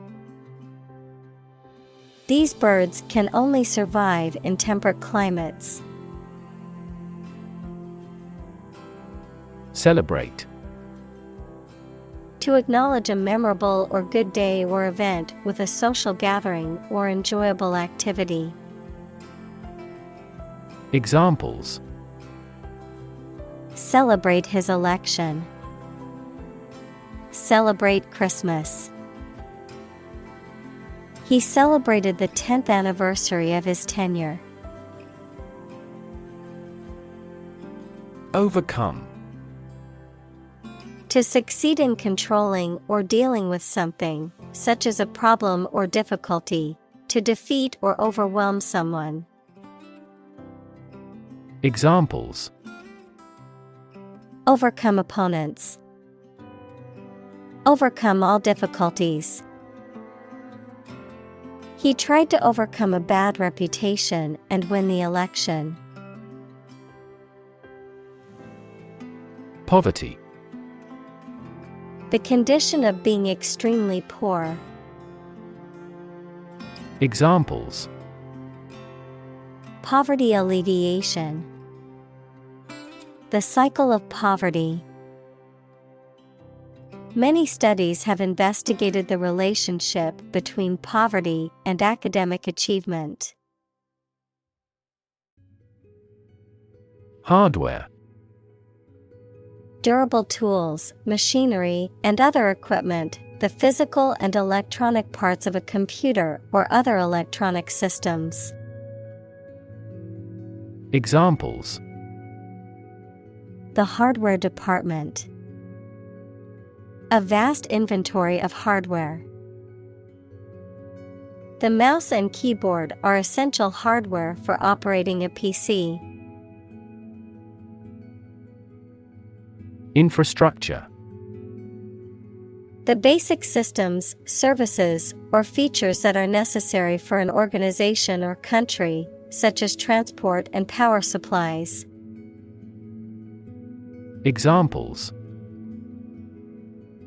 These birds can only survive in temperate climates. Celebrate. To acknowledge a memorable or good day or event with a social gathering or enjoyable activity. Examples: Celebrate his election. Celebrate Christmas. He celebrated the 10th anniversary of his tenure. Overcome. To succeed in controlling or dealing with something, such as a problem or difficulty, to defeat or overwhelm someone. Examples: Overcome opponents. Overcome all difficulties. He tried to overcome a bad reputation and win the election. Poverty. The condition of being extremely poor. Examples: Poverty alleviation. The cycle of poverty. Many studies have investigated the relationship between poverty and academic achievement. Hardware. Durable tools, machinery, and other equipment, the physical and electronic parts of a computer or other electronic systems. Examples: The hardware department. A vast inventory of hardware. The mouse and keyboard are essential hardware for operating a PC. Infrastructure. The basic systems, services, or features that are necessary for an organization or country, such as transport and power supplies. Examples: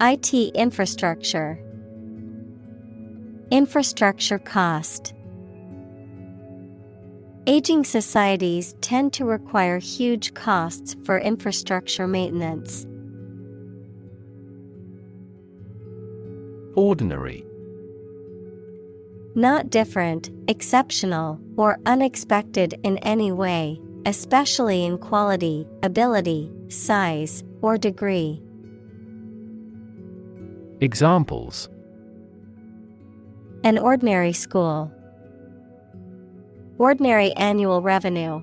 IT infrastructure. Infrastructure cost. Aging societies tend to require huge costs for infrastructure maintenance. Ordinary. Not different, exceptional, or unexpected in any way, especially in quality, ability, size, or degree. Examples: An ordinary school. Ordinary annual revenue.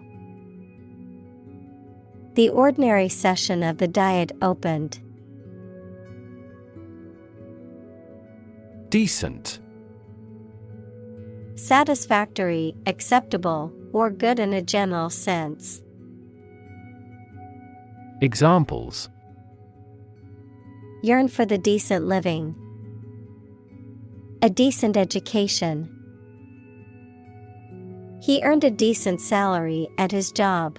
The ordinary session of the Diet opened. Decent. Satisfactory, acceptable, or good in a general sense. Examples: Yearn for the decent living. A decent education. He earned a decent salary at his job.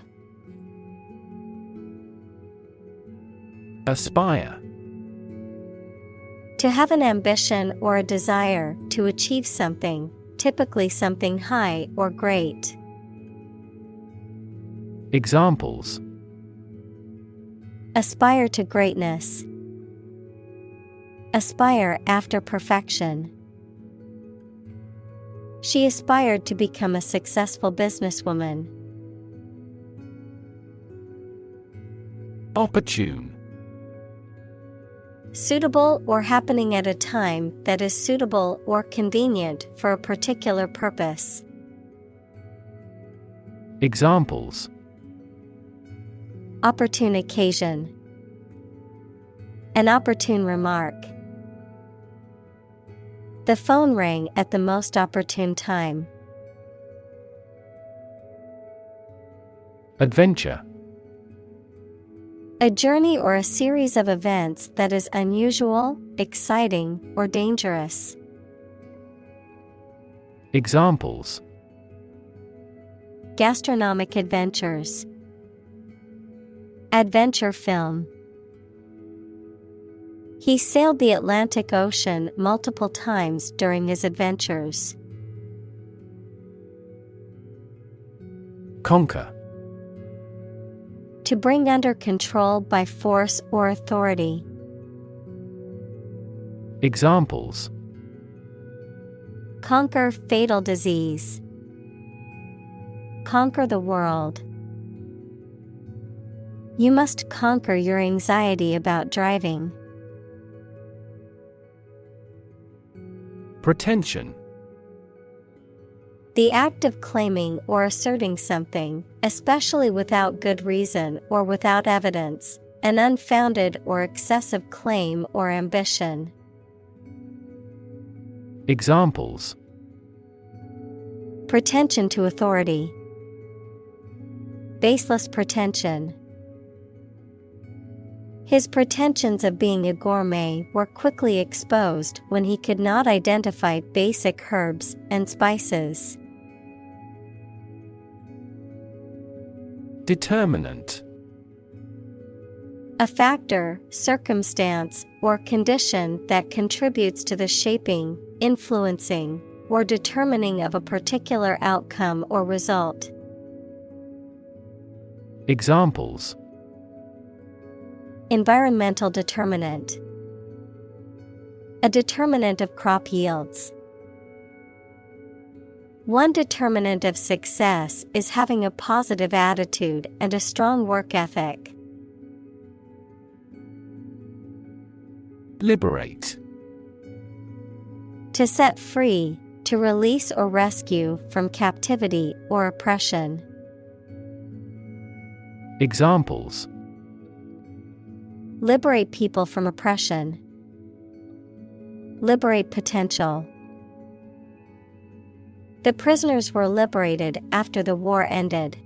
Aspire. To have an ambition or a desire to achieve something, typically something high or great. Examples: Aspire to greatness. Aspire after perfection. She aspired to become a successful businesswoman. Opportune. Suitable or happening at a time that is suitable or convenient for a particular purpose. Examples: Opportune occasion. An opportune remark. The phone rang at the most opportune time. Adventure. A journey or a series of events that is unusual, exciting, or dangerous. Examples: Gastronomic adventures. Adventure film. He sailed the Atlantic Ocean multiple times during his adventures. Conquer. To bring under control by force or authority. Examples: Conquer fatal disease. Conquer the world. You must conquer your anxiety about driving. Pretension. The act of claiming or asserting something, especially without good reason or without evidence, an unfounded or excessive claim or ambition. Examples: Pretension to authority. Baseless pretension. His pretensions of being a gourmet were quickly exposed when he could not identify basic herbs and spices. Determinant. A factor, circumstance, or condition that contributes to the shaping, influencing, or determining of a particular outcome or result. Examples: Environmental determinant. A determinant of crop yields. One determinant of success is having a positive attitude and a strong work ethic. Liberate. To set free, to release or rescue from captivity or oppression. Examples: Liberate people from oppression. Liberate potential. The prisoners were liberated after the war ended.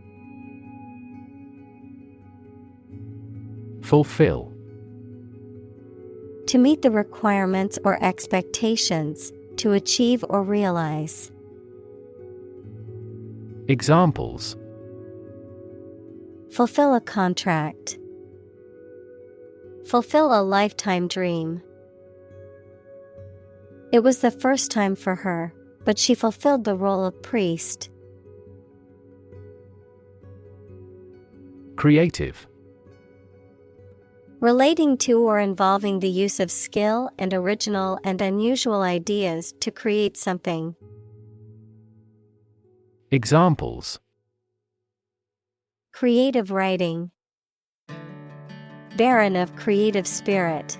Fulfill. To meet the requirements or expectations, to achieve or realize. Examples: Fulfill a contract. Fulfill a lifetime dream. It was the first time for her, but she fulfilled the role of priest. Creative. Relating to or involving the use of skill and original and unusual ideas to create something. Examples: Creative writing. Barren of creative spirit.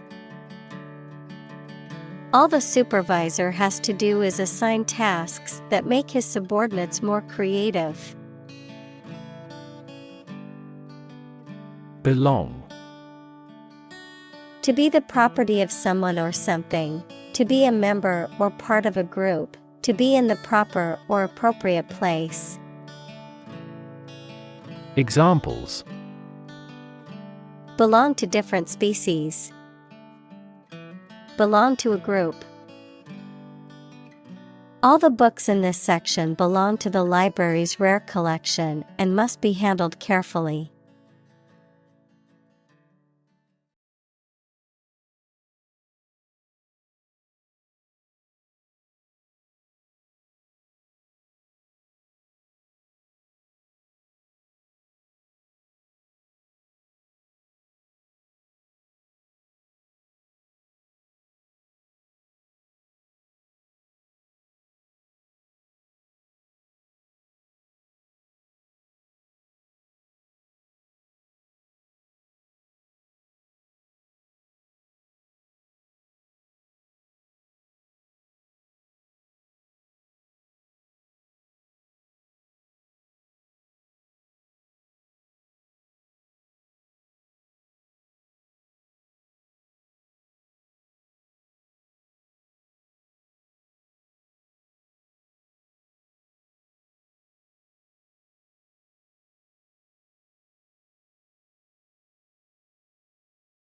All the supervisor has to do is assign tasks that make his subordinates more creative. Belong. To be the property of someone or something, to be a member or part of a group, to be in the proper or appropriate place. Examples: Belong to different species. Belong to a group. All the books in this section belong to the library's rare collection and must be handled carefully.